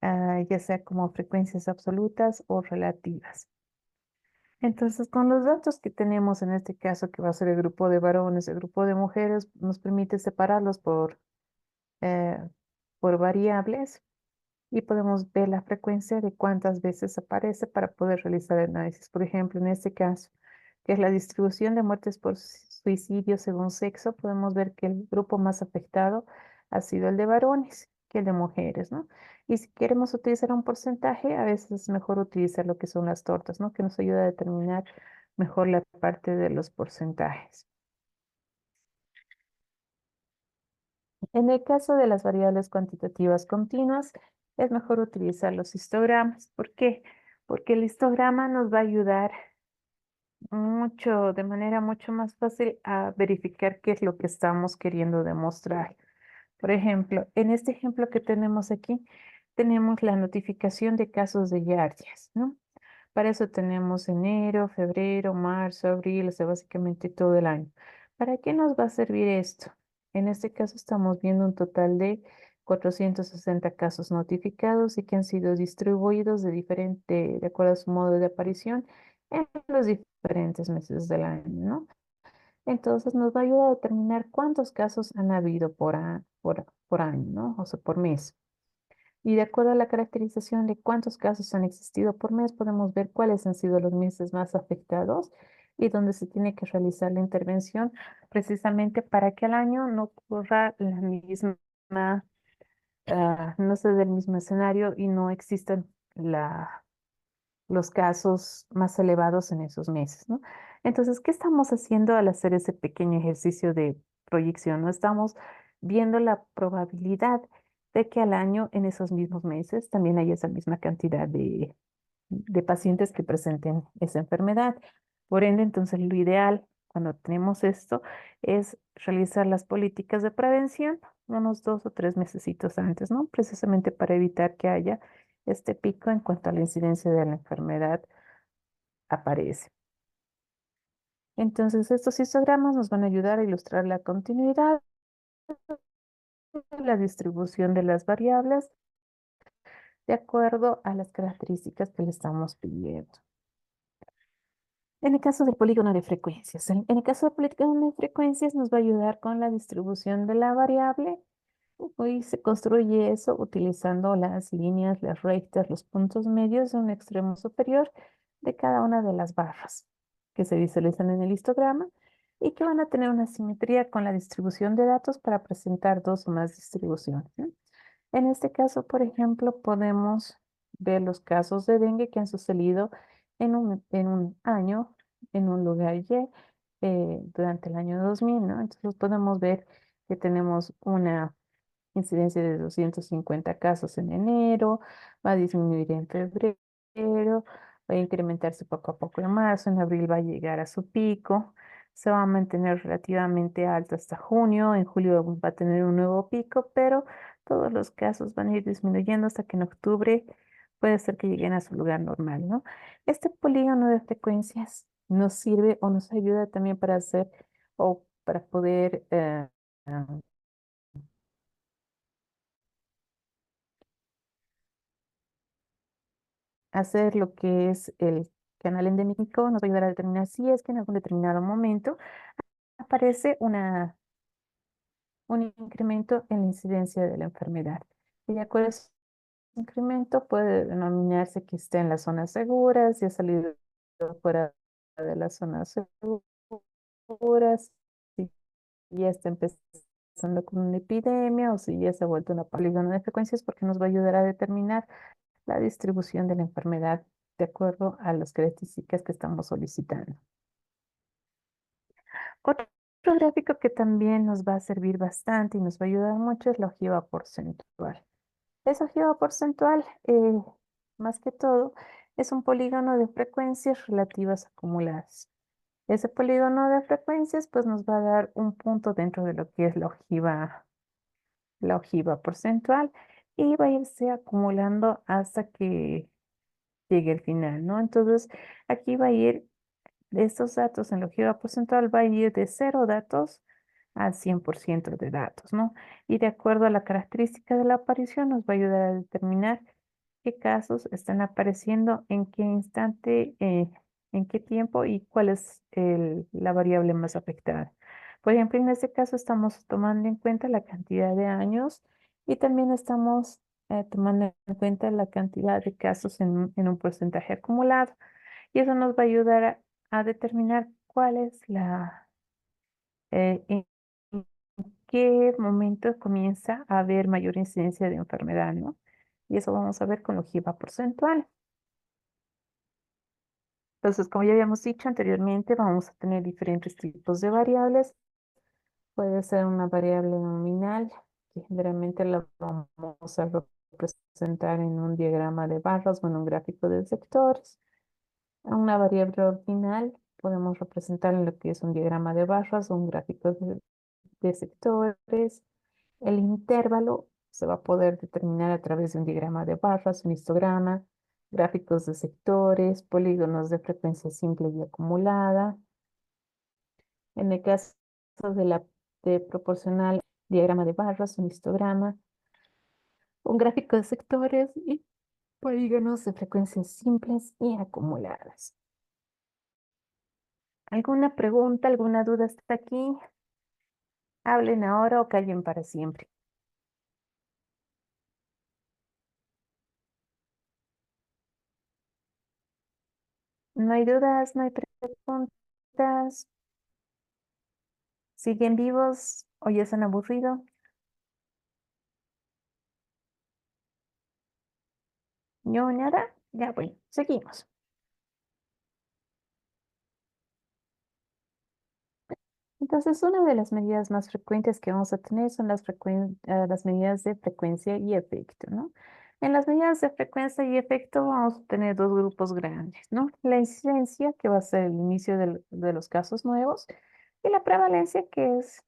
ya sea como frecuencias absolutas o relativas. Entonces, con los datos que tenemos en este caso, que va a ser el grupo de varones, el grupo de mujeres, nos permite separarlos eh, por variables y podemos ver la frecuencia de cuántas veces aparece para poder realizar el análisis. Por ejemplo, en este caso, que es la distribución de muertes por suicidio según sexo, podemos ver que el grupo más afectado ha sido el de varones que el de mujeres, ¿no? Y si queremos utilizar un porcentaje, a veces es mejor utilizar lo que son las tortas, ¿no? Que nos ayuda a determinar mejor la parte de los porcentajes. En el caso de las variables cuantitativas continuas, es mejor utilizar los histogramas. ¿Por qué? Porque el histograma nos va a ayudar mucho, de manera mucho más fácil a verificar qué es lo que estamos queriendo demostrar. Por ejemplo, en este ejemplo que tenemos aquí, tenemos la notificación de casos de Yardias, ¿no? Para eso tenemos enero, febrero, marzo, abril, o sea, básicamente todo el año. ¿Para qué nos va a servir esto? En este caso estamos viendo un total de 460 casos notificados y que han sido distribuidos de acuerdo a su modo de aparición en los diferentes meses del año, ¿no? Entonces nos va a ayudar a determinar cuántos casos han habido por año, ¿no? O sea, por mes. Y de acuerdo a la caracterización de cuántos casos han existido por mes, podemos ver cuáles han sido los meses más afectados y donde se tiene que realizar la intervención precisamente para que al año no ocurra la misma, no se dé el mismo escenario y no existan los casos más elevados en esos meses, ¿no? Entonces, ¿qué estamos haciendo al hacer ese pequeño ejercicio de proyección? No estamos viendo la probabilidad de que al año, en esos mismos meses, también haya esa misma cantidad de pacientes que presenten esa enfermedad. Por ende, entonces lo ideal cuando tenemos esto es realizar las políticas de prevención unos 2 o 3 mesecitos antes, ¿no? Precisamente para evitar que haya este pico en cuanto a la incidencia de la enfermedad aparece. Entonces, estos histogramas nos van a ayudar a ilustrar la continuidad, la distribución de las variables de acuerdo a las características que le estamos pidiendo. En el caso del polígono de frecuencias, en el caso del polígono de frecuencias nos va a ayudar con la distribución de la variable. Hoy se construye eso utilizando las líneas, las rectas, los puntos medios de un extremo superior de cada una de las barras que se visualizan en el histograma y que van a tener una simetría con la distribución de datos para presentar dos o más distribuciones, ¿no? En este caso, por ejemplo, podemos ver los casos de dengue que han sucedido en un año, en un lugar Y, durante el año 2000, ¿no? Entonces podemos ver que tenemos una incidencia de 250 casos en enero, va a disminuir en febrero, va a incrementarse poco a poco en marzo, en abril va a llegar a su pico, se va a mantener relativamente alto hasta junio, en julio va a tener un nuevo pico, pero todos los casos van a ir disminuyendo hasta que en octubre puede ser que lleguen a su lugar normal, ¿no? Este polígono de frecuencias nos sirve o nos ayuda también para hacer o para poder hacer lo que es el canal endémico, nos va a ayudar a determinar si es que en algún determinado momento aparece un incremento en la incidencia de la enfermedad. Y de acuerdo a ese incremento puede denominarse que está en las zonas seguras, si ha salido fuera de las zonas seguras, si ya está empezando con una epidemia o si ya se ha vuelto una polígono de frecuencias, porque nos va a ayudar a determinar la distribución de la enfermedad de acuerdo a las características que estamos solicitando. Otro gráfico que también nos va a servir bastante y nos va a ayudar mucho es la ojiva porcentual. Esa ojiva porcentual, más que todo, es un polígono de frecuencias relativas acumuladas. Ese polígono de frecuencias pues nos va a dar un punto dentro de lo que es la ojiva porcentual y va a irse acumulando hasta que llegue el final, ¿no? Entonces, aquí va a ir, de estos datos en la ojiva porcentual, va a ir de 0 datos al 100% de datos, ¿no? Y de acuerdo a la característica de la aparición, nos va a ayudar a determinar qué casos están apareciendo, en qué instante, en qué tiempo y cuál es la variable más afectada. Por ejemplo, en este caso estamos tomando en cuenta la cantidad de años y también estamos tomando en cuenta la cantidad de casos en un porcentaje acumulado. Y eso nos va a ayudar a determinar cuál es en qué momento comienza a haber mayor incidencia de enfermedad, ¿no? Y eso vamos a ver con la ojiva porcentual. Entonces, como ya habíamos dicho anteriormente, vamos a tener diferentes tipos de variables. Puede ser una variable nominal, que generalmente la vamos a representar en un diagrama de barras o en un gráfico de sectores. Una variable ordinal podemos representar en lo que es un diagrama de barras o un gráfico de sectores. El intervalo se va a poder determinar a través de un diagrama de barras, un histograma, gráficos de sectores, polígonos de frecuencia simple y acumulada. En el caso de la te proporciona diagrama de barras, un histograma, un gráfico de sectores y polígonos de frecuencias simples y acumuladas. ¿Alguna pregunta, alguna duda hasta aquí? Hablen ahora o callen para siempre. No hay dudas, no hay preguntas. ¿Siguen vivos o ya se han aburrido? No, nada. Ya, bueno, seguimos. Entonces, una de las medidas más frecuentes que vamos a tener son las medidas de frecuencia y efecto, ¿no? En las medidas de frecuencia y efecto vamos a tener dos grupos grandes, ¿no? La incidencia, que va a ser el inicio de los casos nuevos, y la prevalencia, que es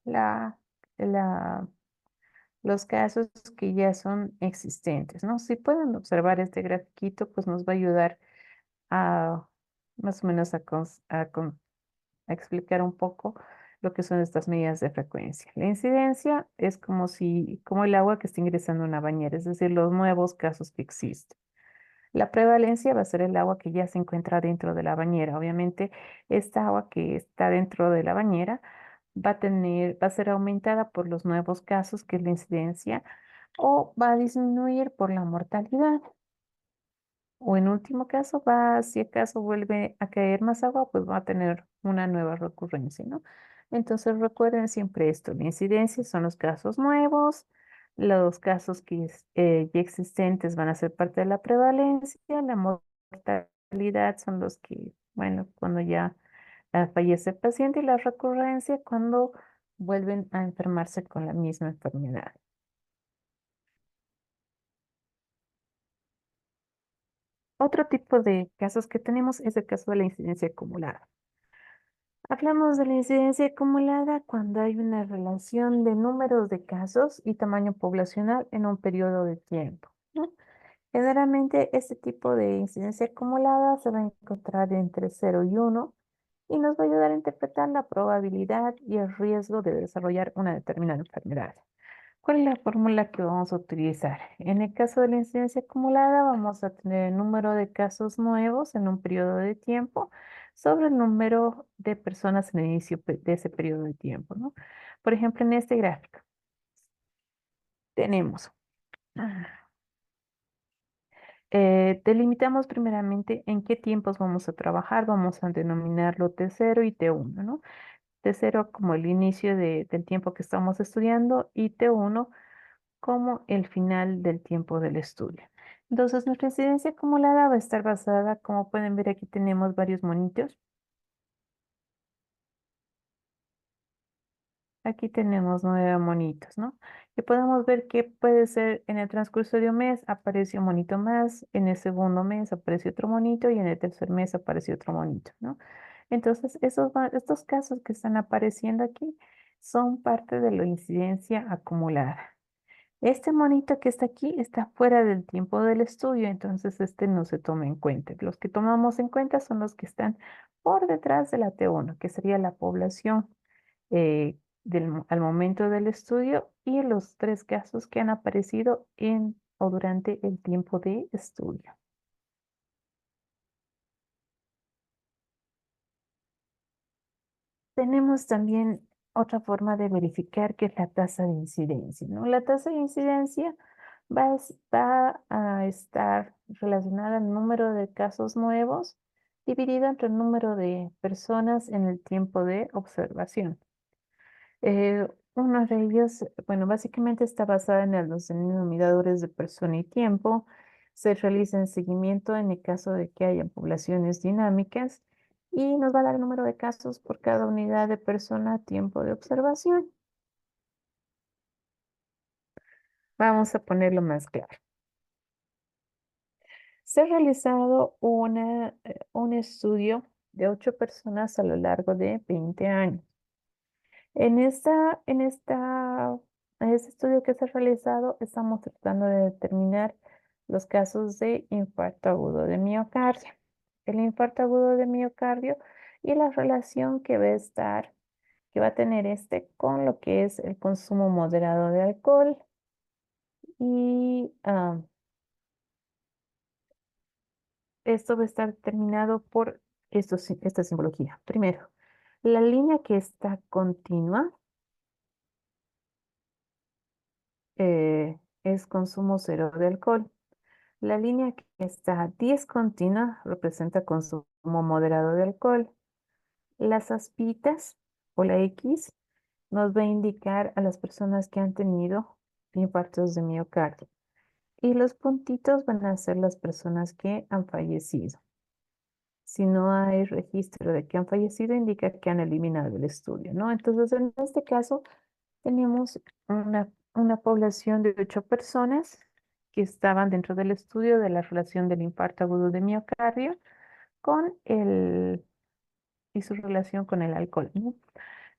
los casos que ya son existentes, ¿no? Si pueden observar este grafiquito, pues nos va a ayudar a más o menos a explicar un poco lo que son estas medidas de frecuencia. La incidencia es como el agua que está ingresando a una bañera, es decir, los nuevos casos que existen. La prevalencia va a ser el agua que ya se encuentra dentro de la bañera. Obviamente, esta agua que está dentro de la bañera va a ser aumentada por los nuevos casos, que es la incidencia, o va a disminuir por la mortalidad. O en último caso, si acaso vuelve a caer más agua, pues va a tener una nueva recurrencia, ¿no? Entonces recuerden siempre esto, la incidencia son los casos nuevos, los casos que ya existentes van a ser parte de la prevalencia, la mortalidad son los que, bueno, cuando ya fallece el paciente y la recurrencia cuando vuelven a enfermarse con la misma enfermedad. Otro tipo de casos que tenemos es el caso de la incidencia acumulada. Hablamos de la incidencia acumulada cuando hay una relación de números de casos y tamaño poblacional en un periodo de tiempo, ¿no? Generalmente este tipo de incidencia acumulada se va a encontrar entre 0 y 1 y nos va a ayudar a interpretar la probabilidad y el riesgo de desarrollar una determinada enfermedad. ¿Cuál es la fórmula que vamos a utilizar? En el caso de la incidencia acumulada, vamos a tener el número de casos nuevos en un periodo de tiempo sobre el número de personas en el inicio de ese periodo de tiempo, ¿no? Por ejemplo, en este gráfico tenemos, delimitamos primeramente en qué tiempos vamos a trabajar, vamos a denominarlo T0 y T1, ¿no? T0 como el inicio del tiempo que estamos estudiando y T1 como el final del tiempo del estudio. Entonces, nuestra incidencia acumulada va a estar basada, como pueden ver, aquí tenemos varios monitos. Aquí tenemos 9 monitos, ¿no? Y podemos ver que puede ser en el transcurso de un mes apareció un monito más, en el segundo mes apareció otro monito y en el tercer mes apareció otro monito, ¿no? Entonces, estos casos que están apareciendo aquí son parte de la incidencia acumulada. Este monito que está aquí está fuera del tiempo del estudio, entonces este no se toma en cuenta. Los que tomamos en cuenta son los que están por detrás de la T1, que sería la población al momento del estudio y los 3 casos que han aparecido en o durante el tiempo de estudio. Tenemos también otra forma de verificar que es la tasa de incidencia, ¿no? La tasa de incidencia va a estar relacionada al número de casos nuevos dividido entre el número de personas en el tiempo de observación. Uno de ellos, bueno, básicamente está basada en los denominadores de persona y tiempo. Se realiza en seguimiento en el caso de que haya poblaciones dinámicas y nos va a dar el número de casos por cada unidad de persona a tiempo de observación. Vamos a ponerlo más claro. Se ha realizado un estudio de 8 personas a lo largo de 20 años. En este estudio que se ha realizado, estamos tratando de determinar los casos de infarto agudo de miocardio. El infarto agudo de miocardio y la relación que va a estar que va a tener con lo que es el consumo moderado de alcohol y esto va a estar determinado por esta simbología. Primero, la línea que está continua es consumo cero de alcohol. La línea que está discontinua representa consumo moderado de alcohol. Las aspitas o la X nos va a indicar a las personas que han tenido infartos de miocardio. Y los puntitos van a ser las personas que han fallecido. Si no hay registro de que han fallecido, indica que han eliminado el estudio, ¿no? Entonces, en este caso, tenemos una población de 8 personas que estaban dentro del estudio de la relación del infarto agudo de miocardio y su relación con el alcohol, ¿no?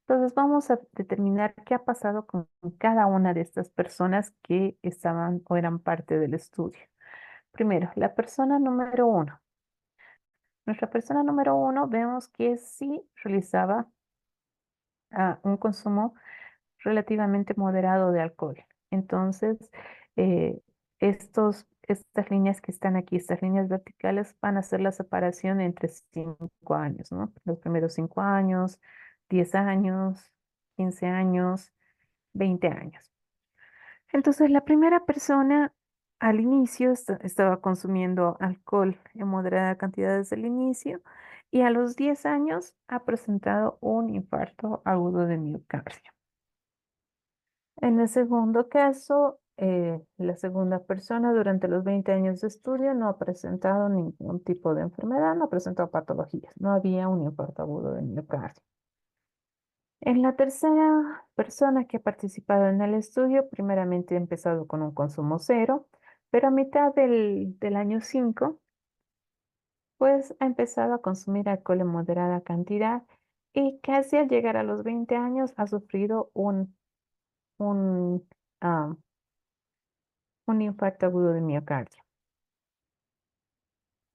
Entonces, vamos a determinar qué ha pasado con cada una de estas personas que estaban o eran parte del estudio. Primero, la persona número 1. Nuestra persona número 1 vemos que sí realizaba un consumo relativamente moderado de alcohol. Entonces, eh, estas líneas que están aquí, estas líneas verticales, van a hacer la separación entre 5 años, ¿no? Los primeros 5 años, 10 años, 15 años, 20 años. Entonces, la primera persona al inicio estaba consumiendo alcohol en moderada cantidad desde el inicio y a los 10 años ha presentado un infarto agudo de miocardio. En el segundo caso, la segunda persona durante los 20 años de estudio no ha presentado ningún tipo de enfermedad, no ha presentado patologías, no había un infarto agudo de miocardio. En la tercera persona que ha participado en el estudio, primeramente ha empezado con un consumo cero, pero a mitad del año 5, pues ha empezado a consumir alcohol en moderada cantidad y casi al llegar a los 20 años ha sufrido un, ah, un infarto agudo de miocardio.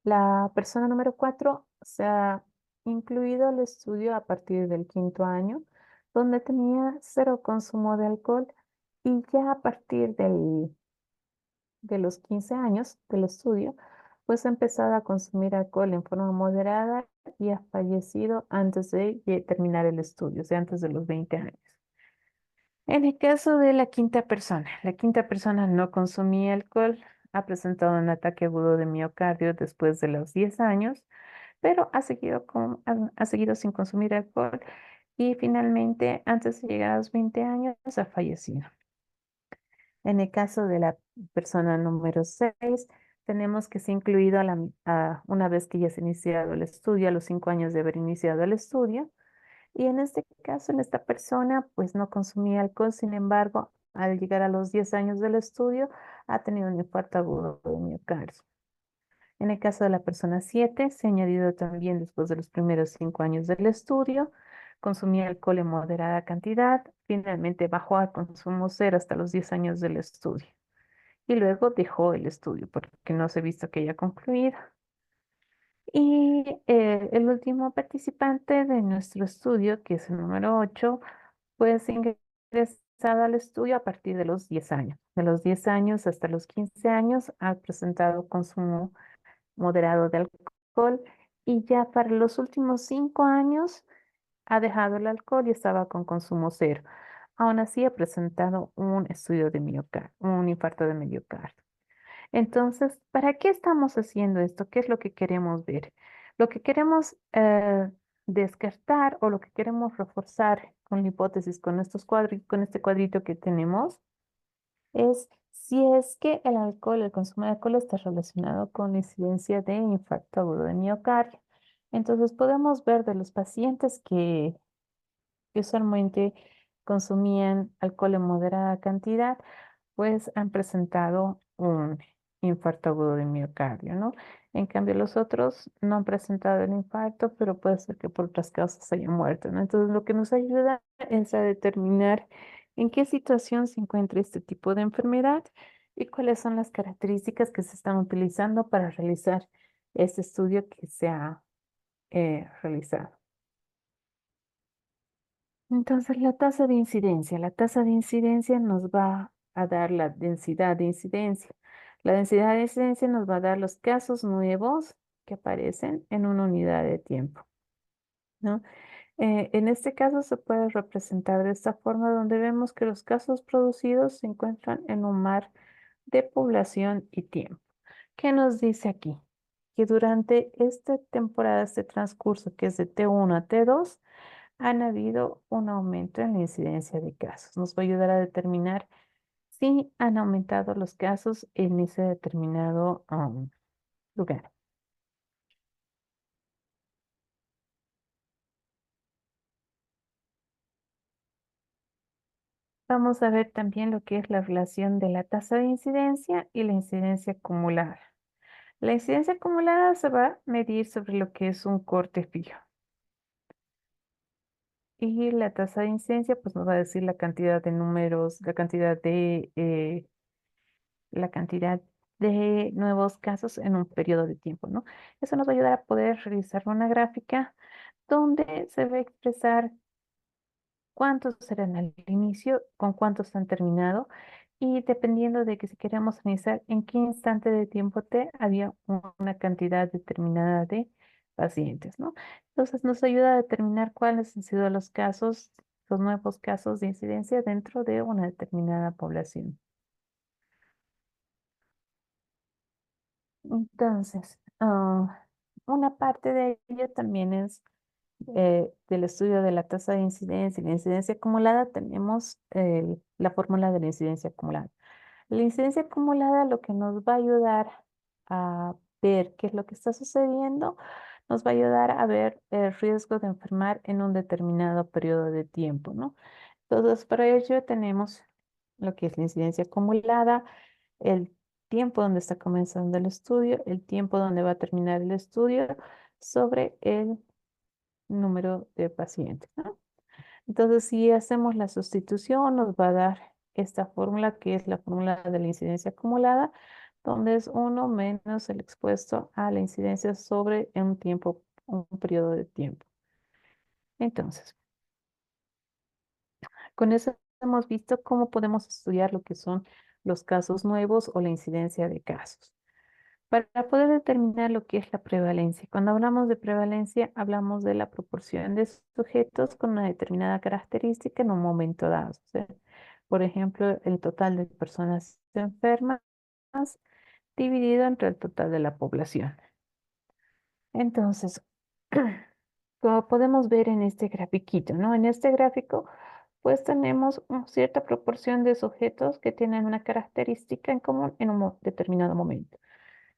La persona número 4 se ha incluido al estudio a partir del 5.º año, donde tenía cero consumo de alcohol y ya a partir de los 15 años del estudio, pues ha empezado a consumir alcohol en forma moderada y ha fallecido antes de terminar el estudio, o sea, antes de los 20 años. En el caso de la quinta persona no consumía alcohol, ha presentado un ataque agudo de miocardio después de los 10 años, pero ha seguido sin consumir alcohol y finalmente, antes de llegar a los 20 años, ha fallecido. En el caso de la persona número 6, tenemos que se ha incluido una vez que ya se ha iniciado el estudio, a los 5 años de haber iniciado el estudio. Y en este caso, en esta persona, pues no consumía alcohol, sin embargo, al llegar a los 10 años del estudio, ha tenido un infarto agudo de miocardio. En el caso de la persona 7, se ha añadido también después de los primeros 5 años del estudio, consumía alcohol en moderada cantidad, finalmente bajó al consumo cero hasta los 10 años del estudio. Y luego dejó el estudio porque no se ha visto que haya concluido. Y el último participante de nuestro estudio, que es el número 8, pues ingresado al estudio a partir de los 10 años. De los 10 años hasta los 15 años ha presentado consumo moderado de alcohol y ya para los últimos 5 años ha dejado el alcohol y estaba con consumo cero. Aún así ha presentado un estudio de miocardio, un infarto de miocardio. Entonces, ¿para qué estamos haciendo esto? ¿Qué es lo que queremos ver? Lo que queremos descartar o lo que queremos reforzar con la hipótesis, con con este cuadrito que tenemos, es si es que el alcohol, el consumo de alcohol está relacionado con la incidencia de infarto agudo de miocardio. Entonces, podemos ver de los pacientes que usualmente consumían alcohol en moderada cantidad, pues han presentado un infarto agudo de miocardio, ¿no? En cambio, los otros no han presentado el infarto, pero puede ser que por otras causas hayan muerto, ¿no? Entonces, lo que nos ayuda es a determinar en qué situación se encuentra este tipo de enfermedad y cuáles son las características que se están utilizando para realizar este estudio que se ha realizado. Entonces, la tasa de incidencia. La tasa de incidencia nos va a dar la densidad de incidencia. La densidad de incidencia nos va a dar los casos nuevos que aparecen en una unidad de tiempo, ¿no? En este caso se puede representar de esta forma donde vemos que los casos producidos se encuentran en un mar de población y tiempo. ¿Qué nos dice aquí? Que durante esta temporada, este transcurso que es de T1 a T2, han habido un aumento en la incidencia de casos. Nos va a ayudar a determinar si han aumentado los casos en ese determinado lugar. Vamos a ver también lo que es la relación de la tasa de incidencia y la incidencia acumulada. La incidencia acumulada se va a medir sobre lo que es un corte fijo. Y la tasa de incidencia, pues nos va a decir la cantidad de números, la cantidad de nuevos casos en un periodo de tiempo, ¿no? Eso nos va a ayudar a poder realizar una gráfica donde se va a expresar cuántos serán al inicio, con cuántos han terminado y dependiendo de que si queremos analizar en qué instante de tiempo T había una cantidad determinada de pacientes, ¿no? Entonces nos ayuda a determinar cuáles han sido los casos, los nuevos casos de incidencia dentro de una determinada población. Entonces, una parte de ello también es del estudio de la tasa de incidencia y la incidencia acumulada, tenemos la fórmula de la incidencia acumulada. La incidencia acumulada lo que nos va a ayudar a ver qué es lo que está sucediendo, nos va a ayudar a ver el riesgo de enfermar en un determinado periodo de tiempo, ¿no? Entonces, para ello tenemos lo que es la incidencia acumulada, el tiempo donde está comenzando el estudio, el tiempo donde va a terminar el estudio sobre el número de pacientes, ¿no? Entonces, si hacemos la sustitución, nos va a dar esta fórmula que es la fórmula de la incidencia acumulada, donde es 1 menos el expuesto a la incidencia sobre un tiempo, un periodo de tiempo. Entonces, con eso hemos visto cómo podemos estudiar lo que son los casos nuevos o la incidencia de casos. Para poder determinar lo que es la prevalencia. Cuando hablamos de prevalencia, hablamos de la proporción de sujetos con una determinada característica en un momento dado. O sea, por ejemplo, el total de personas enfermas dividido entre el total de la población. Entonces, como podemos ver en este grafiquito, ¿no? En este gráfico, pues tenemos una cierta proporción de sujetos que tienen una característica en común en un determinado momento.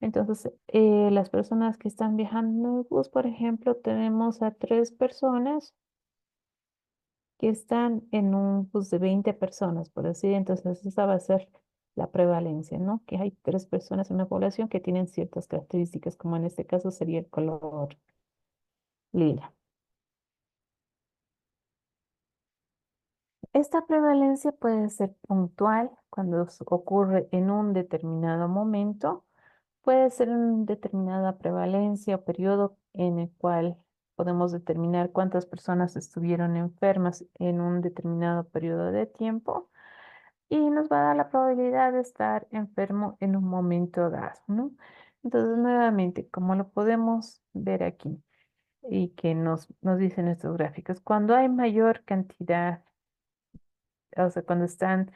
Entonces, las personas que están viajando en el bus, por ejemplo, tenemos a 3 personas que están en un bus de 20 personas, por decir. Entonces, esa va a ser la prevalencia, ¿no? Que hay 3 personas en una población que tienen ciertas características, como en este caso sería el color lila. Esta prevalencia puede ser puntual cuando ocurre en un determinado momento. Puede ser una determinada prevalencia o periodo en el cual podemos determinar cuántas personas estuvieron enfermas en un determinado periodo de tiempo y nos va a dar la probabilidad de estar enfermo en un momento dado, ¿no? Entonces, nuevamente, como lo podemos ver aquí y que nos dicen estos gráficos, cuando hay mayor cantidad, o sea, cuando están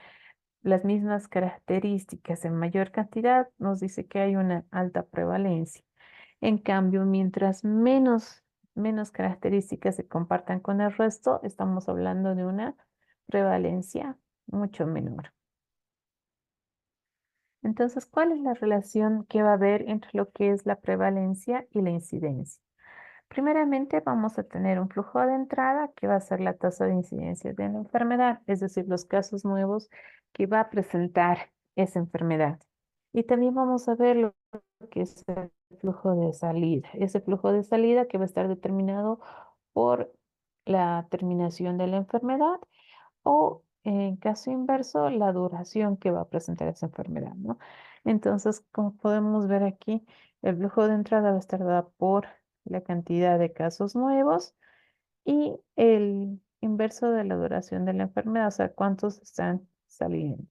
las mismas características en mayor cantidad, nos dice que hay una alta prevalencia. En cambio, mientras menos características se compartan con el resto, estamos hablando de una prevalencia mucho menor. Entonces, ¿cuál es la relación que va a haber entre lo que es la prevalencia y la incidencia? Primeramente, vamos a tener un flujo de entrada que va a ser la tasa de incidencia de la enfermedad, es decir, los casos nuevos que va a presentar esa enfermedad. Y también vamos a ver lo que es el flujo de salida. Ese flujo de salida que va a estar determinado por la terminación de la enfermedad o, en caso inverso, la duración que va a presentar esa enfermedad, ¿no? Entonces, como podemos ver aquí, el flujo de entrada va a estar dado por la cantidad de casos nuevos y el inverso de la duración de la enfermedad, o sea, cuántos están saliendo.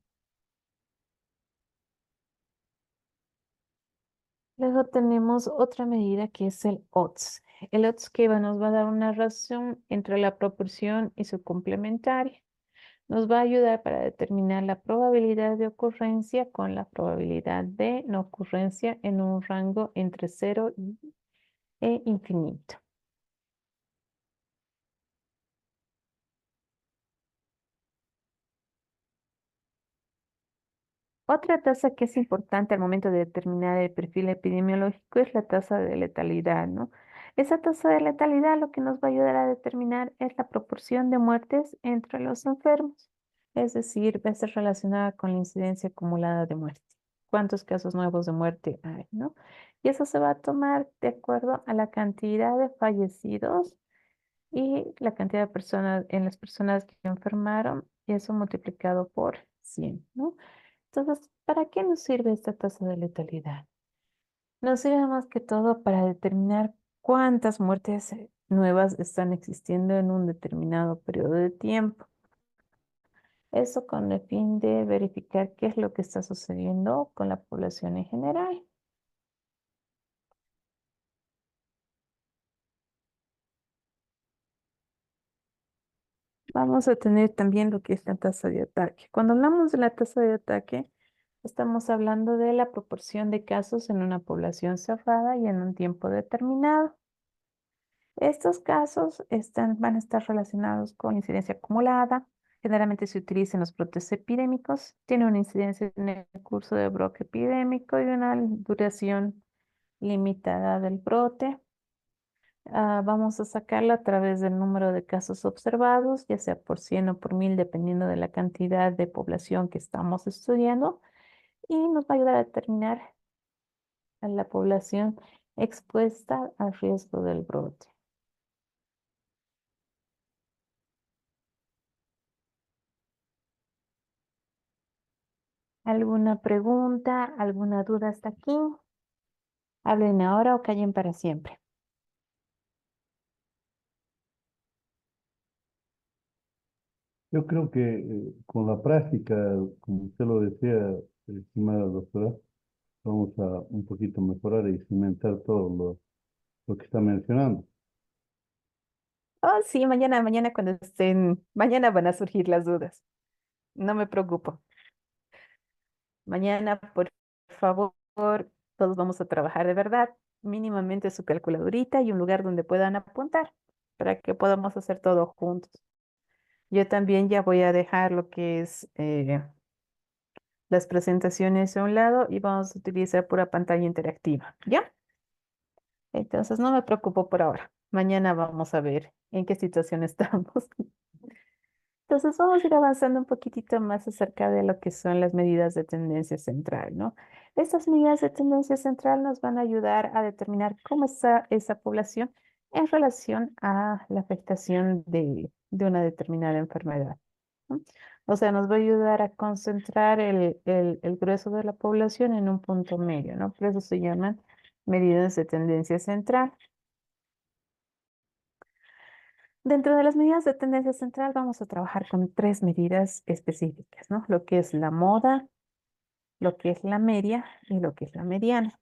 Luego tenemos otra medida que es el odds. El odds que nos va a dar una relación entre la proporción y su complementaria. Nos va a ayudar para determinar la probabilidad de ocurrencia con la probabilidad de no ocurrencia en un rango entre 0 e infinito. Otra tasa que es importante al momento de determinar el perfil epidemiológico es la tasa de letalidad, ¿no? Esa tasa de letalidad lo que nos va a ayudar a determinar es la proporción de muertes entre los enfermos, es decir, va a estar relacionada con la incidencia acumulada de muerte. ¿Cuántos casos nuevos de muerte hay, no? Y eso se va a tomar de acuerdo a la cantidad de fallecidos y la cantidad de personas, en las personas que enfermaron, y eso multiplicado por 100, ¿no? Entonces, ¿para qué nos sirve esta tasa de letalidad? Nos sirve más que todo para determinar cuántas muertes nuevas están existiendo en un determinado periodo de tiempo. Eso con el fin de verificar qué es lo que está sucediendo con la población en general. Vamos a tener también lo que es la tasa de ataque. Cuando hablamos de la tasa de ataque, estamos hablando de la proporción de casos en una población cerrada y en un tiempo determinado. Estos casos van a estar relacionados con incidencia acumulada. Generalmente se utilizan los brotes epidémicos. Tiene una incidencia en el curso de brote epidémico y una duración limitada del brote. Vamos a sacarla a través del número de casos observados, ya sea por 100 o por 1000, dependiendo de la cantidad de población que estamos estudiando. Y nos va a ayudar a determinar a la población expuesta al riesgo del brote. ¿Alguna pregunta, alguna duda hasta aquí? Hablen ahora o callen para siempre. Yo creo que con la práctica, como usted lo decía, estimada doctora, vamos a un poquito mejorar y cimentar todo lo que está mencionando. Oh, sí, mañana cuando estén, mañana van a surgir las dudas. No me preocupo. Mañana, por favor, todos vamos a trabajar de verdad, mínimamente su calculadorita y un lugar donde puedan apuntar para que podamos hacer todo juntos. Yo también ya voy a dejar lo que es las presentaciones a un lado y vamos a utilizar pura pantalla interactiva, ¿ya? Entonces no me preocupo por ahora. Mañana vamos a ver en qué situación estamos. Entonces vamos a ir avanzando un poquitito más acerca de lo que son las medidas de tendencia central, ¿no? Estas medidas de tendencia central nos van a ayudar a determinar cómo está esa población en relación a la afectación de una determinada enfermedad, ¿no? O sea, nos va a ayudar a concentrar el grueso de la población en un punto medio, ¿no? Por eso se llaman medidas de tendencia central. Dentro de las medidas de tendencia central vamos a trabajar con 3 medidas específicas, ¿no? Lo que es la moda, lo que es la media y lo que es la mediana.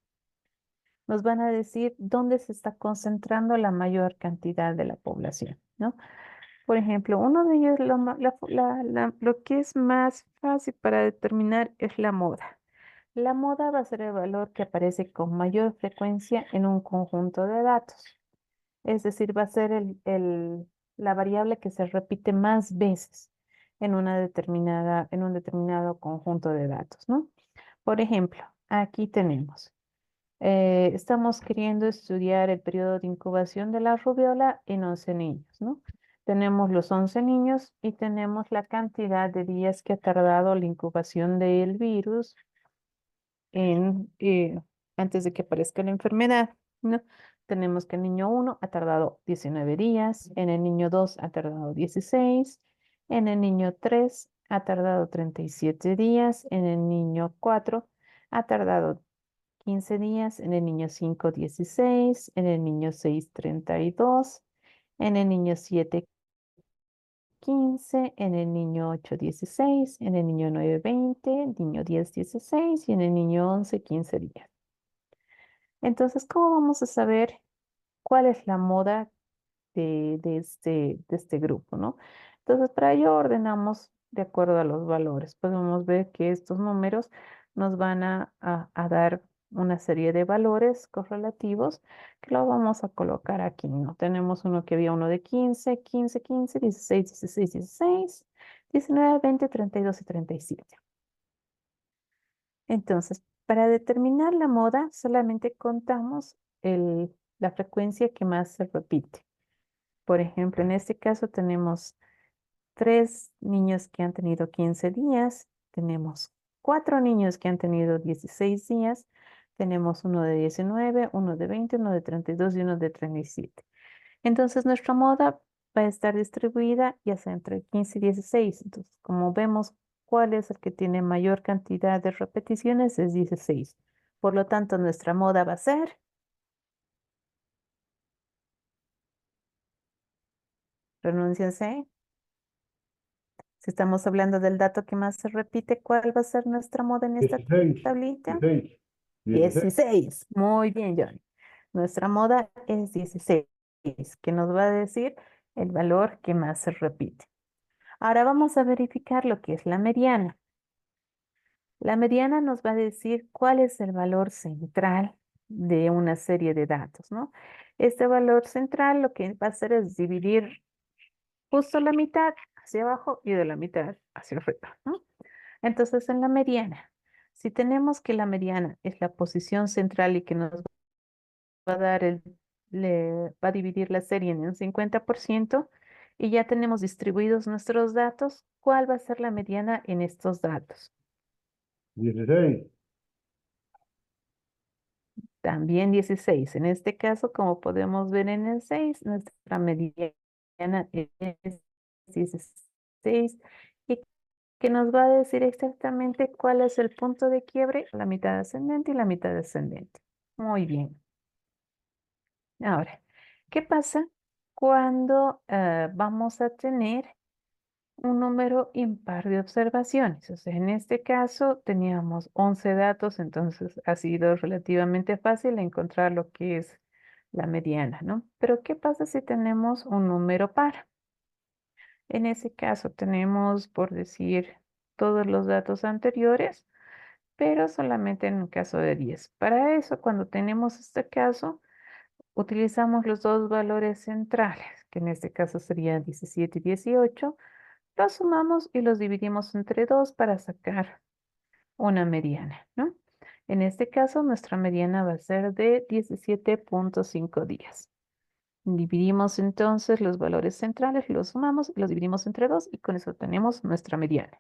Nos van a decir dónde se está concentrando la mayor cantidad de la población, ¿no? Por ejemplo, uno de ellos, lo que es más fácil para determinar es la moda. La moda va a ser el valor que aparece con mayor frecuencia en un conjunto de datos. Es decir, va a ser la variable que se repite más veces en en un determinado conjunto de datos, ¿no? Por ejemplo, aquí tenemos, estamos queriendo estudiar el periodo de incubación de la rubiola en 11 niños, ¿no? Tenemos los 11 niños y tenemos la cantidad de días que ha tardado la incubación del virus en, antes de que aparezca la enfermedad, ¿no? Tenemos que el niño 1 ha tardado 19 días, en el niño 2 ha tardado 16, en el niño 3 ha tardado 37 días, en el niño 4 ha tardado 15 días, en el niño 5 16, en el niño 6 32, en el niño 7 15, en el niño 8, 16, en el niño 9, 20, niño 10, 16 y en el niño 11, 15 días. Entonces, ¿cómo vamos a saber cuál es la moda de este grupo, ¿no? Entonces, para ello ordenamos de acuerdo a los valores. Podemos ver que estos números nos van a dar una serie de valores correlativos que lo vamos a colocar aquí, ¿no? Tenemos que había uno de 15, 15, 15, 16, 16, 16, 19, 20, 32 y 37. Entonces, para determinar la moda, solamente contamos la frecuencia que más se repite. Por ejemplo, en este caso tenemos 3 niños que han tenido 15 días, tenemos 4 niños que han tenido 16 días, tenemos uno de 19, uno de 20, uno de 32 y uno de 37. Entonces, nuestra moda va a estar distribuida ya sea entre 15 y 16. Entonces, como vemos cuál es el que tiene mayor cantidad de repeticiones, es 16. Por lo tanto, nuestra moda va a ser, pronúnciense. Si estamos hablando del dato que más se repite, ¿cuál va a ser nuestra moda en esta 16, tablita? 16, 16. 16. Muy bien, Johnny. Nuestra moda es 16, que nos va a decir el valor que más se repite. Ahora vamos a verificar lo que es la mediana. La mediana nos va a decir cuál es el valor central de una serie de datos, ¿no? Este valor central lo que va a hacer es dividir justo la mitad hacia abajo y de la mitad hacia arriba, ¿no? Entonces, en la mediana, si tenemos que la mediana es la posición central y que nos va a dar va a dividir la serie en un 50% y ya tenemos distribuidos nuestros datos, ¿cuál va a ser la mediana en estos datos? 16. También 16. En este caso, como podemos ver en el 6, nuestra mediana es 16 y que nos va a decir exactamente cuál es el punto de quiebre, la mitad ascendente y la mitad descendente. Muy bien. Ahora, ¿qué pasa cuando vamos a tener un número impar de observaciones? O sea, en este caso teníamos 11 datos, entonces ha sido relativamente fácil encontrar lo que es la mediana, ¿no? Pero ¿qué pasa si tenemos un número par? En ese caso tenemos, por decir, todos los datos anteriores, pero solamente en un caso de 10. Para eso, cuando tenemos este caso, utilizamos los dos valores centrales, que en este caso serían 17 y 18, los sumamos y los dividimos entre 2 para sacar una mediana, ¿no? En este caso, nuestra mediana va a ser de 17.5 días. Dividimos entonces los valores centrales, los sumamos y los dividimos entre 2 y con eso tenemos nuestra mediana.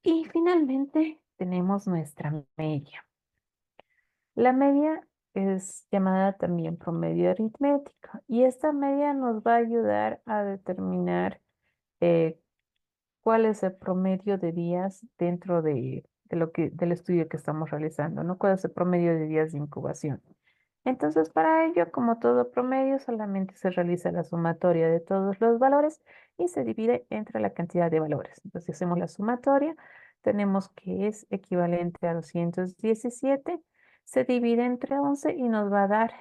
Y finalmente tenemos nuestra media. La media es llamada también promedio aritmético y esta media nos va a ayudar a determinar eh, cuál es el promedio de días dentro del estudio que estamos realizando, ¿no? ¿Cuál es el promedio de días de incubación? Entonces, para ello, como todo promedio, solamente se realiza la sumatoria de todos los valores y se divide entre la cantidad de valores. Entonces, si hacemos la sumatoria, tenemos que es equivalente a 217, se divide entre 11 y nos va a dar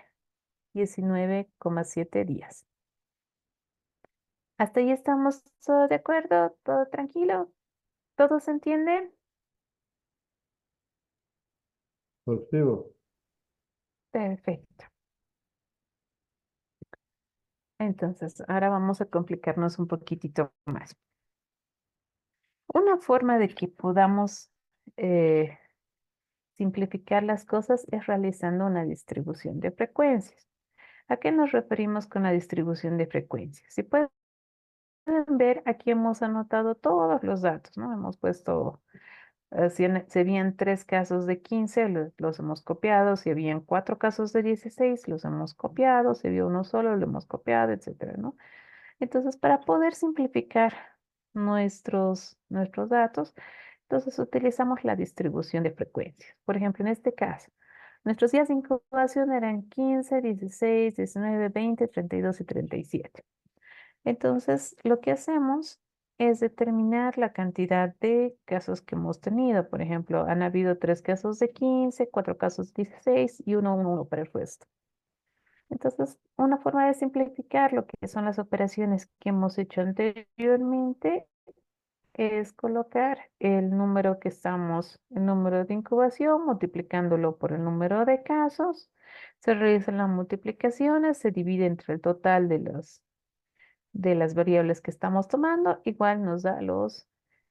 19,7 días. ¿Hasta ahí estamos todos de acuerdo? ¿Todo tranquilo? ¿Todos se entienden? Positivo. Perfecto. Entonces, ahora vamos a complicarnos un poquitito más. Una forma de que podamos eh, simplificar las cosas es realizando una distribución de frecuencias. ¿A qué nos referimos con la distribución de frecuencias? Si pueden ver, aquí hemos anotado todos los datos, ¿no? Hemos puesto, si habían 3 casos de 15, los hemos copiado. Si habían 4 casos de 16, los hemos copiado. Si había uno solo, lo hemos copiado, etcétera, ¿no? Entonces, para poder simplificar nuestros datos, entonces utilizamos la distribución de frecuencias. Por ejemplo, en este caso, nuestros días de incubación eran 15, 16, 19, 20, 32 y 37. Entonces, lo que hacemos es determinar la cantidad de casos que hemos tenido. Por ejemplo, han habido 3 casos de 15, 4 casos de 16 y uno para el resto. Entonces, una forma de simplificar lo que son las operaciones que hemos hecho anteriormente es colocar el número el número de incubación, multiplicándolo por el número de casos. Se realizan las multiplicaciones, se divide entre el total de las variables que estamos tomando, igual nos da los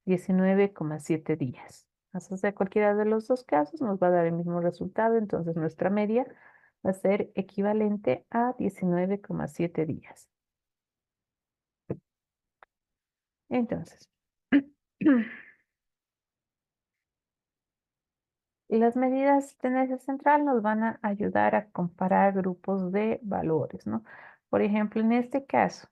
19,7 días. Así sea cualquiera de los dos casos, nos va a dar el mismo resultado, entonces nuestra media va a ser equivalente a 19,7 días. Entonces, las medidas de tendencia central nos van a ayudar a comparar grupos de valores, ¿no? Por ejemplo, en este caso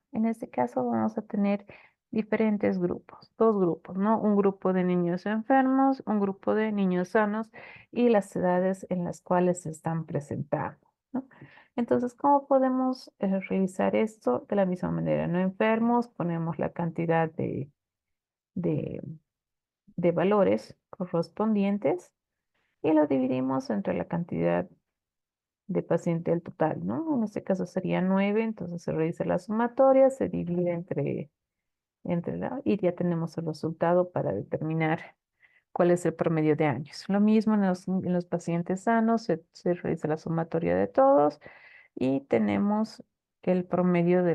vamos a tener diferentes grupos, 2 grupos, ¿no? Un grupo de niños enfermos, un grupo de niños sanos y las edades en las cuales se están presentando, ¿no? Entonces, ¿cómo podemos realizar esto? De la misma manera, no enfermos, ponemos la cantidad de, de valores correspondientes y lo dividimos entre la cantidad de paciente del total, ¿no? En este caso sería 9, entonces se realiza la sumatoria, se divide y ya tenemos el resultado para determinar cuál es el promedio de años. Lo mismo en los pacientes sanos, se realiza la sumatoria de todos y tenemos el promedio de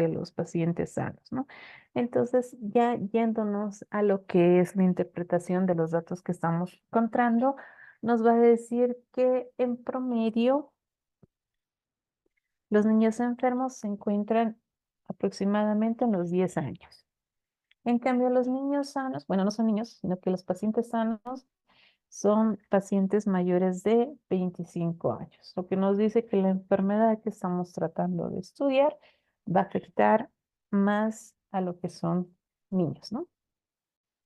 los pacientes sanos, ¿no? Entonces, ya yéndonos a lo que es la interpretación de los datos que estamos encontrando, nos va a decir que en promedio los niños enfermos se encuentran aproximadamente en los 10 años. En cambio, los niños sanos, bueno, no son niños, sino que los pacientes sanos son pacientes mayores de 25 años, lo que nos dice que la enfermedad que estamos tratando de estudiar va a afectar más a lo que son niños, ¿no?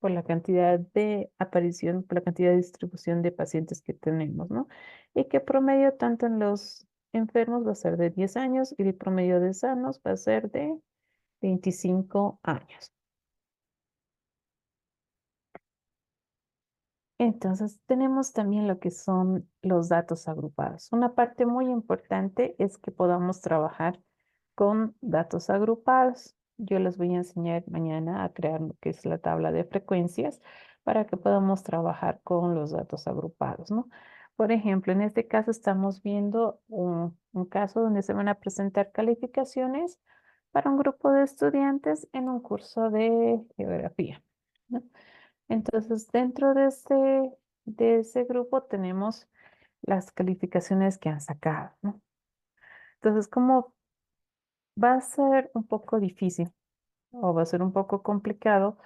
Por la cantidad de aparición, por la cantidad de distribución de pacientes que tenemos, ¿no? Y que promedio tanto en los enfermos va a ser de 10 años y el promedio de sanos va a ser de 25 años. Entonces, tenemos también lo que son los datos agrupados. Una parte muy importante es que podamos trabajar con datos agrupados. Yo les voy a enseñar mañana a crear lo que es la tabla de frecuencias para que podamos trabajar con los datos agrupados, ¿no? Por ejemplo, en este caso estamos viendo un caso donde se van a presentar calificaciones para un grupo de estudiantes en un curso de geografía, ¿no? Entonces, dentro de ese grupo tenemos las calificaciones que han sacado, ¿no? Entonces, como va a ser un poco difícil o va a ser un poco complicado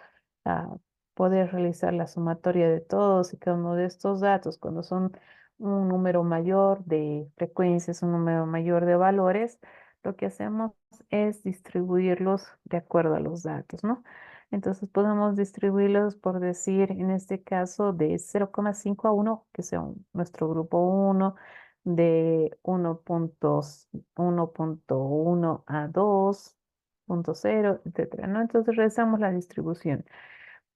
poder realizar la sumatoria de todos y cada uno de estos datos cuando son un número mayor de frecuencias, un número mayor de valores, lo que hacemos es distribuirlos de acuerdo a los datos, ¿no? Entonces podemos distribuirlos por decir, en este caso, de 0,5 a 1, que sea nuestro grupo 1, de 1.1 a 2.0, etcétera, ¿no? Entonces realizamos la distribución.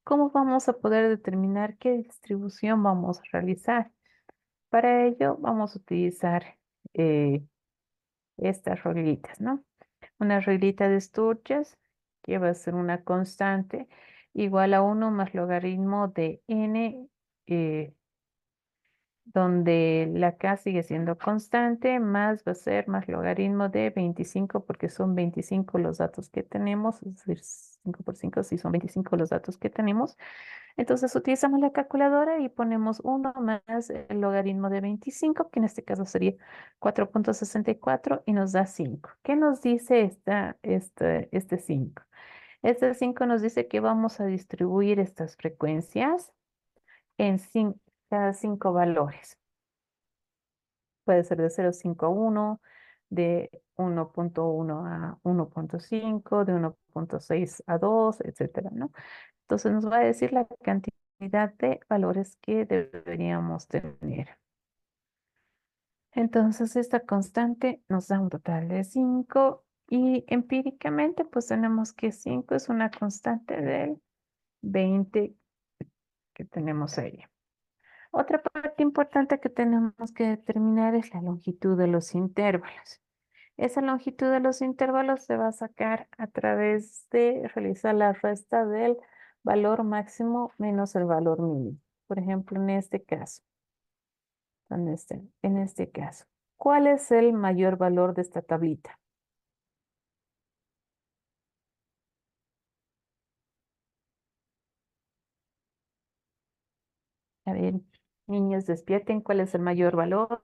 ¿Cómo vamos a poder determinar qué distribución vamos a realizar? Para ello vamos a utilizar eh, estas reglitas, ¿no? Una reglita de Sturges que va a ser una constante igual a 1 más logaritmo de n, donde la k sigue siendo constante, más va a ser más logaritmo de 25 porque son 25 los datos que tenemos, es decir, 5 por 5 sí son 25 los datos que tenemos. Entonces utilizamos la calculadora y ponemos 1 más el logaritmo de 25, que en este caso sería 4,64 y nos da 5. ¿Qué nos dice este 5? Este 5 nos dice que vamos a distribuir estas frecuencias en cada 5 valores. Puede ser de 0,5 a 1, de 1.1 a 1.5, de 1.6 a 2, etcétera, ¿no? Entonces nos va a decir la cantidad de valores que deberíamos tener. Entonces esta constante nos da un total de 5 Y empíricamente, pues tenemos que 5 es una constante del 20 que tenemos ahí. Otra parte importante que tenemos que determinar es la longitud de los intervalos. Esa longitud de los intervalos se va a sacar a través de realizar la resta del valor máximo menos el valor mínimo. Por ejemplo, en este caso, en este caso, ¿cuál es el mayor valor de esta tablita? A ver, niños, despierten, ¿cuál es el mayor valor?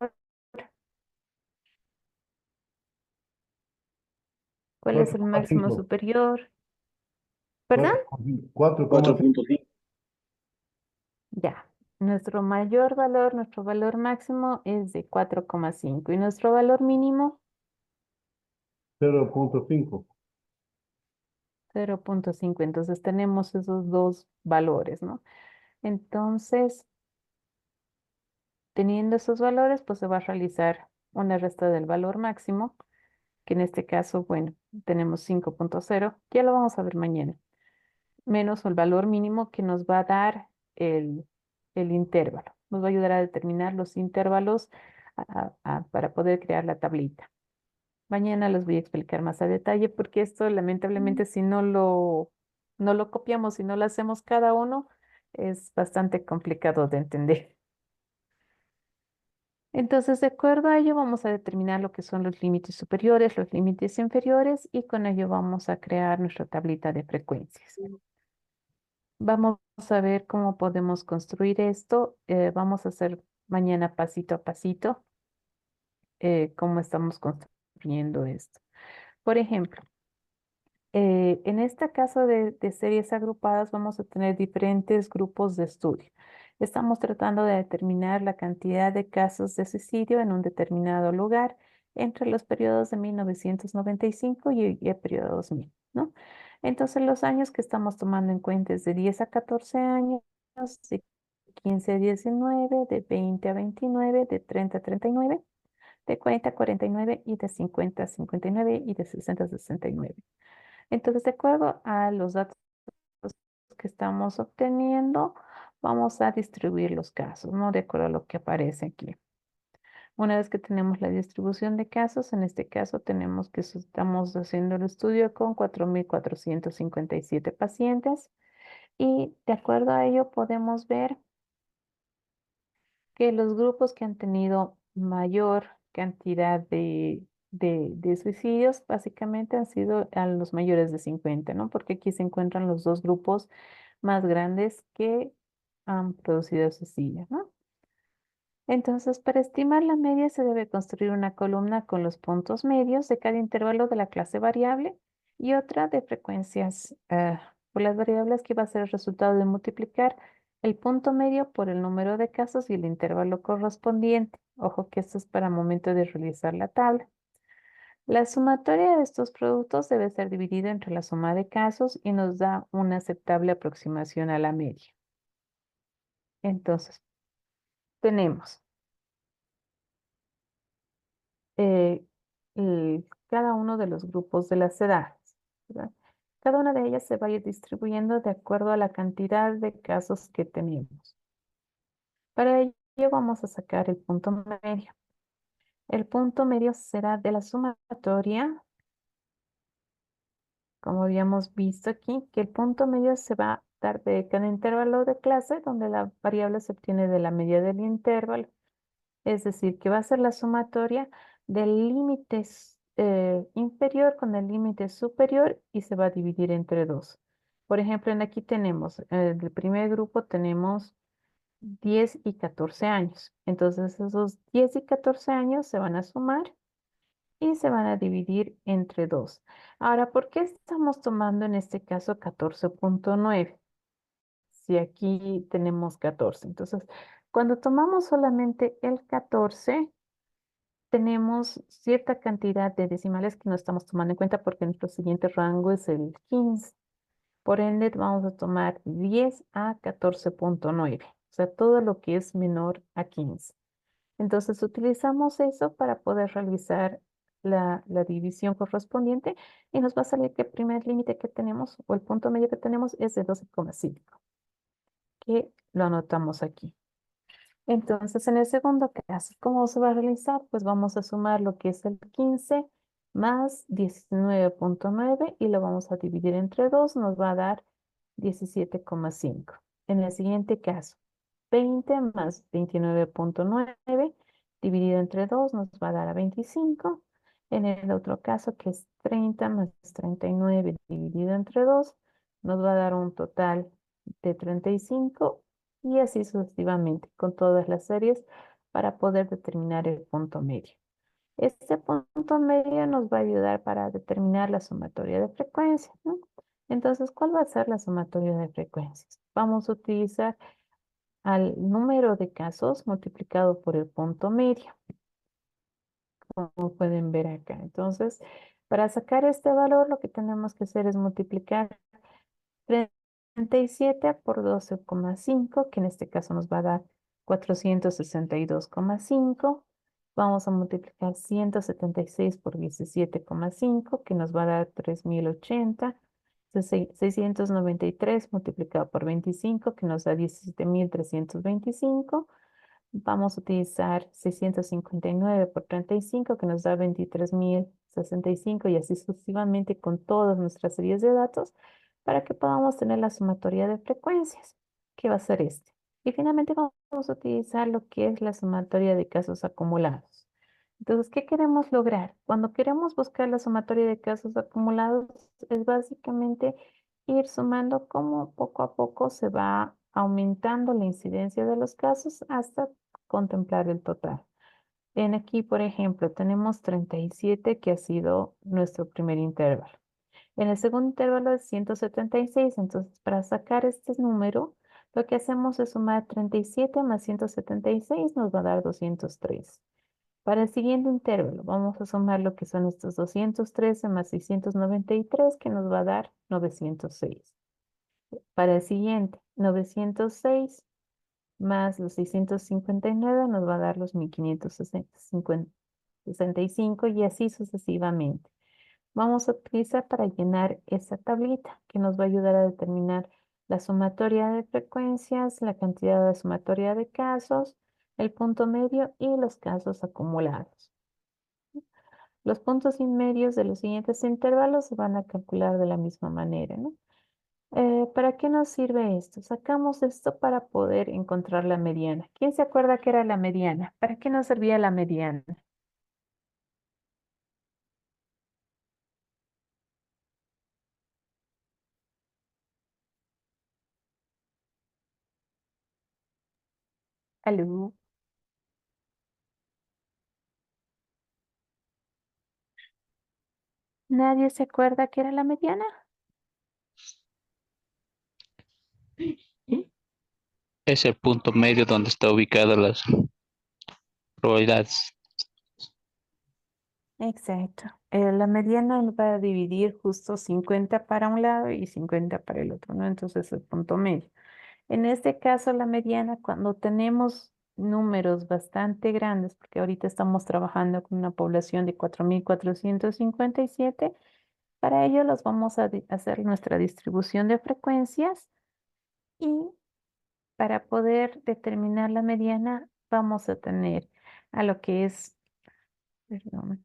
¿Cuál es el máximo 4,5. superior? ¿Perdón? 4,5. 4.5. Ya. Nuestro mayor valor, nuestro valor máximo es de 4,5 y nuestro valor mínimo 0,5. 0,5. Entonces tenemos esos dos valores, ¿no? Entonces, teniendo esos valores, pues se va a realizar una resta del valor máximo, que en este caso, bueno, tenemos 5,0, ya lo vamos a ver mañana, menos el valor mínimo que nos va a dar el intervalo. Nos va a ayudar a determinar los intervalos para poder crear la tablita. Mañana les voy a explicar más a detalle porque esto lamentablemente si no lo copiamos, si no lo hacemos cada uno, es bastante complicado de entender. Entonces, de acuerdo a ello, vamos a determinar lo que son los límites superiores, los límites inferiores y con ello vamos a crear nuestra tablita de frecuencias. Vamos a ver cómo podemos construir esto. Vamos a hacer mañana pasito a pasito cómo estamos construyendo esto. Por ejemplo, en este caso de series agrupadas vamos a tener diferentes grupos de estudio. Estamos tratando de determinar la cantidad de casos de suicidio en un determinado lugar entre los periodos de 1995 y el periodo 2000, ¿no? Entonces los años que estamos tomando en cuenta es de 10 a 14 años, de 15 a 19, de 20 a 29, de 30 a 39, de 40 a 49 y de 50 a 59 y de 60 a 69. Entonces, de acuerdo a los datos que estamos obteniendo, vamos a distribuir los casos, ¿no? De acuerdo a lo que aparece aquí. Una vez que tenemos la distribución de casos, en este caso tenemos que estamos haciendo el estudio con 4.457 pacientes y de acuerdo a ello podemos ver que los grupos que han tenido mayor cantidad de suicidios básicamente han sido a los mayores de 50, ¿no? Porque aquí se encuentran los dos grupos más grandes que han producido suicidio, ¿no? Entonces, para estimar la media se debe construir una columna con los puntos medios de cada intervalo de la clase variable y otra de frecuencias por las variables que va a ser el resultado de multiplicar el punto medio por el número de casos y el intervalo correspondiente. Ojo que esto es para momento de realizar la tabla. La sumatoria de estos productos debe ser dividida entre la suma de casos y nos da una aceptable aproximación a la media. Entonces, tenemos eh, cada uno de los grupos de las edades, ¿verdad? Cada una de ellas se va a ir distribuyendo de acuerdo a la cantidad de casos que tenemos. Para ello vamos a sacar el punto medio. El punto medio será de la sumatoria, como habíamos visto aquí, que el punto medio se va a dar de cada intervalo de clase, donde la variable se obtiene de la media del intervalo. Es decir, que va a ser la sumatoria del límite inferior con el límite superior y se va a dividir entre dos. Por ejemplo, en aquí tenemos, el primer grupo tenemos 10 y 14 años. Entonces, esos 10 y 14 años se van a sumar y se van a dividir entre dos. Ahora, ¿por qué estamos tomando en este caso 14,9? Si aquí tenemos 14. Entonces, cuando tomamos solamente el 14, tenemos cierta cantidad de decimales que no estamos tomando en cuenta porque nuestro siguiente rango es el 15. Por ende, vamos a tomar 10 a 14,9. O sea, todo lo que es menor a 15. Entonces, utilizamos eso para poder realizar la división correspondiente y nos va a salir que el primer límite que tenemos o el punto medio que tenemos es de 12,5, que lo anotamos aquí. Entonces, en el segundo caso, ¿cómo se va a realizar? Pues vamos a sumar lo que es el 15 más 19,9 y lo vamos a dividir entre 2, nos va a dar 17,5. En el siguiente caso, 20 más 29,9 dividido entre 2 nos va a dar a 25. En el otro caso, que es 30 más 39 dividido entre 2, nos va a dar un total de 35 y así sucesivamente con todas las series para poder determinar el punto medio. Este punto medio nos va a ayudar para determinar la sumatoria de frecuencias, ¿no? Entonces, ¿cuál va a ser la sumatoria de frecuencias? Vamos a utilizar al número de casos multiplicado por el punto medio, como pueden ver acá. Entonces, para sacar este valor, lo que tenemos que hacer es multiplicar 37 por 12,5, que en este caso nos va a dar 462,5. Vamos a multiplicar 176 por 17,5, que nos va a dar 3080. 693 multiplicado por 25, que nos da 17,325. Vamos a utilizar 659 por 35, que nos da 23,065 y así sucesivamente con todas nuestras series de datos para que podamos tener la sumatoria de frecuencias, que va a ser este. Y finalmente vamos a utilizar lo que es la sumatoria de casos acumulados. Entonces, ¿qué queremos lograr? Cuando queremos buscar la sumatoria de casos acumulados, es básicamente ir sumando cómo poco a poco se va aumentando la incidencia de los casos hasta contemplar el total. En aquí, por ejemplo, tenemos 37 que ha sido nuestro primer intervalo. En el segundo intervalo es 176, entonces para sacar este número, lo que hacemos es sumar 37 más 176, nos va a dar 203. Para el siguiente intervalo, vamos a sumar lo que son estos 213 más 693, que nos va a dar 906. Para el siguiente, 906 más los 659 nos va a dar los 1565 y así sucesivamente. Vamos a utilizar para llenar esa tablita que nos va a ayudar a determinar la sumatoria de frecuencias, la cantidad de sumatoria de casos, el punto medio y los casos acumulados. Los puntos intermedios de los siguientes intervalos se van a calcular de la misma manera, ¿no? ¿Para qué nos sirve esto? Sacamos esto para poder encontrar la mediana. ¿Quién se acuerda qué era la mediana? ¿Para qué nos servía la mediana? ¿Aló? ¿Nadie se acuerda qué era la mediana? Es el punto medio donde está ubicada las probabilidades. Exacto. La mediana nos va a dividir justo 50 para un lado y 50 para el otro, ¿no? Entonces el punto medio. En este caso, la mediana, cuando tenemos números bastante grandes, porque ahorita estamos trabajando con una población de 4,457, para ello los vamos a hacer nuestra distribución de frecuencias y para poder determinar la mediana vamos a tener a lo que es, perdón,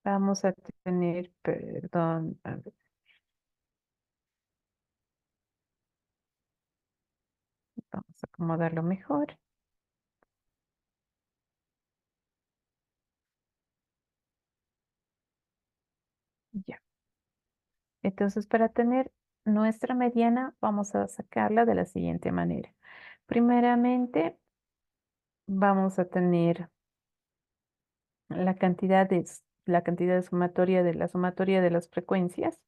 vamos a tener, perdón, a ver, vamos a acomodarlo mejor. Ya. Entonces, para tener nuestra mediana, vamos a sacarla de la siguiente manera. Primeramente, vamos a tener la cantidad de sumatoria de la sumatoria de las frecuencias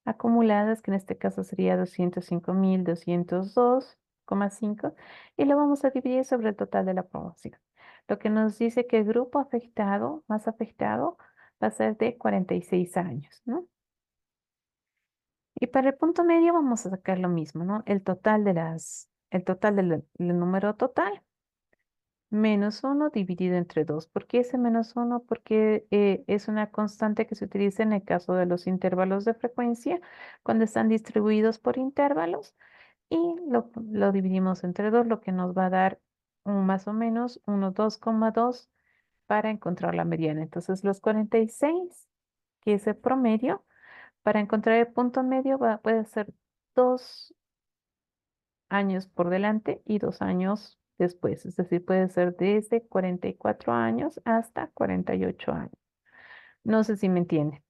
acumuladas, que en este caso sería 205,202,5, y lo vamos a dividir sobre el total de la promoción. Lo que nos dice que el grupo afectado, más afectado, va a ser de 46 años, ¿no? Y para el punto medio vamos a sacar lo mismo, ¿no? El total del número total menos 1 dividido entre 2. ¿Por qué ese menos 1? Porque es una constante que se utiliza en el caso de los intervalos de frecuencia cuando están distribuidos por intervalos y lo dividimos entre 2, lo que nos va a dar un más o menos 2,2 para encontrar la mediana. Entonces los 46, que es el promedio, para encontrar el punto medio puede ser 2 años por delante y 2 años después. Es decir, puede ser desde 44 años hasta 48 años. No sé si me entienden.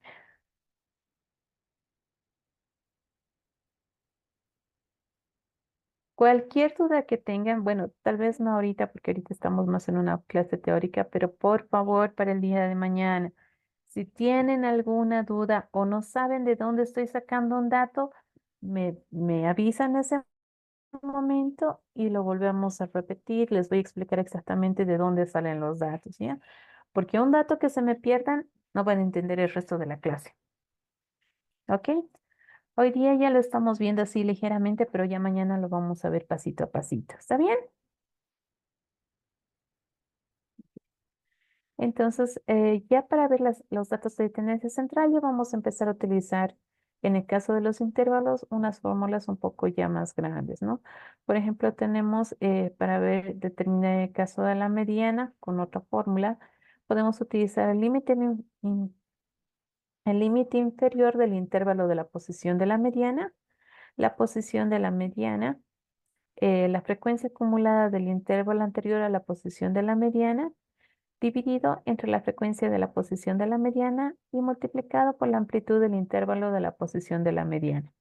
Cualquier duda que tengan, bueno, tal vez no ahorita porque ahorita estamos más en una clase teórica, pero por favor para el día de mañana, si tienen alguna duda o no saben de dónde estoy sacando un dato, me avisan ese momento y lo volvemos a repetir. Les voy a explicar exactamente de dónde salen los datos, ¿ya? Porque un dato que se me pierdan, no van a entender el resto de la clase. ¿Ok? Hoy día ya lo estamos viendo así ligeramente, pero ya mañana lo vamos a ver pasito a pasito. ¿Está bien? Entonces, ya para ver los datos de tendencia central, ya vamos a empezar a utilizar, en el caso de los intervalos, unas fórmulas un poco ya más grandes, ¿no? Por ejemplo, tenemos para ver, determinar el caso de la mediana con otra fórmula, podemos utilizar el límite inferior del intervalo de la posición de la mediana, la posición de la mediana, la frecuencia acumulada del intervalo anterior a la posición de la mediana, dividido entre la frecuencia de la posición de la mediana y multiplicado por la amplitud del intervalo de la posición de la mediana.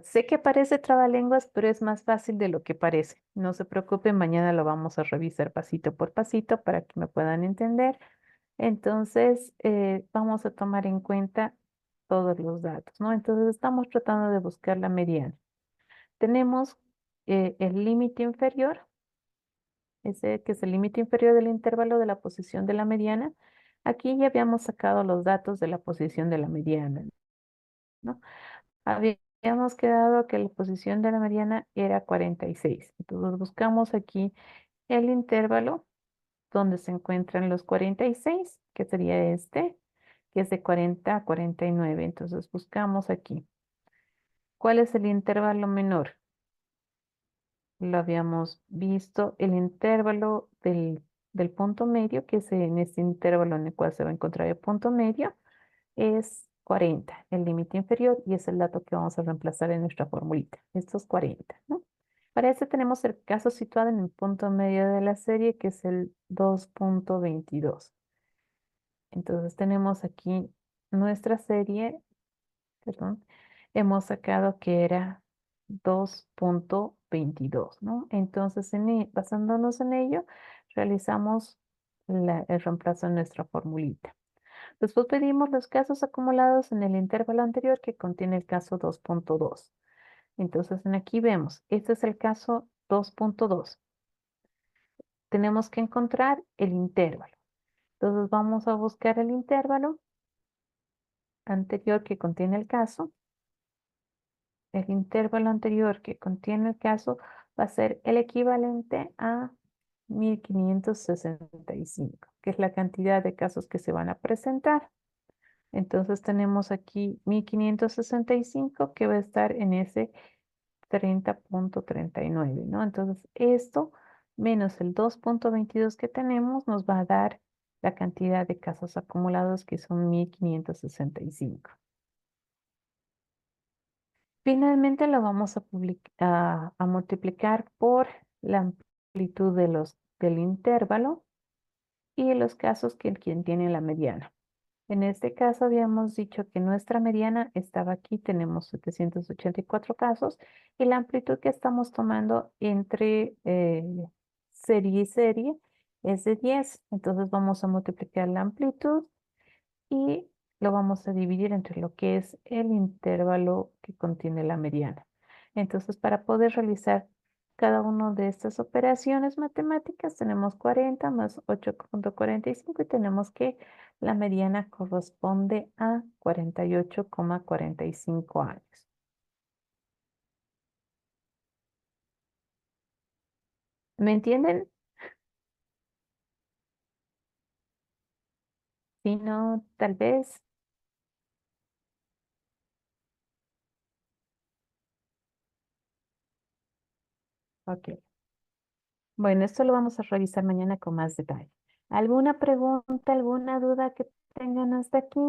Sé que parece trabalenguas, pero es más fácil de lo que parece. No se preocupen, mañana lo vamos a revisar pasito por pasito para que me puedan entender. Entonces, vamos a tomar en cuenta todos los datos, ¿no? Entonces, estamos tratando de buscar la mediana. Tenemos el límite inferior, ese que es el límite inferior del intervalo de la posición de la mediana. Aquí ya habíamos sacado los datos de la posición de la mediana, ¿no? Habíamos quedado que la posición de la mediana era 46. Entonces buscamos aquí el intervalo donde se encuentran los 46, que sería este, que es de 40 a 49. Entonces buscamos aquí. ¿Cuál es el intervalo menor? Lo habíamos visto, el intervalo del punto medio, que es en este intervalo en el cual se va a encontrar el punto medio, es 40, el límite inferior, y es el dato que vamos a reemplazar en nuestra formulita. Estos 40, ¿no? Para este tenemos el caso situado en el punto medio de la serie, que es el 2,22. Entonces tenemos aquí nuestra serie, perdón, hemos sacado que era 2,22, ¿no? Entonces, basándonos en ello, realizamos el reemplazo en nuestra formulita. Después pedimos los casos acumulados en el intervalo anterior que contiene el caso 2,2. Entonces, aquí vemos, este es el caso 2,2. Tenemos que encontrar el intervalo. Entonces, vamos a buscar el intervalo anterior que contiene el caso. El intervalo anterior que contiene el caso va a ser el equivalente a 1565, que es la cantidad de casos que se van a presentar. Entonces tenemos aquí 1565 que va a estar en ese 30,39, ¿no? Entonces esto menos el 2,22 que tenemos nos va a dar la cantidad de casos acumulados que son 1565. Finalmente lo vamos a multiplicar por la amplitud del intervalo y los casos que quien tiene la mediana. En este caso habíamos dicho que nuestra mediana estaba aquí, tenemos 784 casos y la amplitud que estamos tomando entre serie y serie es de 10. Entonces vamos a multiplicar la amplitud y lo vamos a dividir entre lo que es el intervalo que contiene la mediana. Entonces, para poder realizar cada una de estas operaciones matemáticas. Tenemos 40 más 8,45 y tenemos que la mediana corresponde a 48,45 años. ¿Me entienden? Si no, tal vez. Ok. Bueno, esto lo vamos a revisar mañana con más detalle. ¿Alguna pregunta, alguna duda que tengan hasta aquí?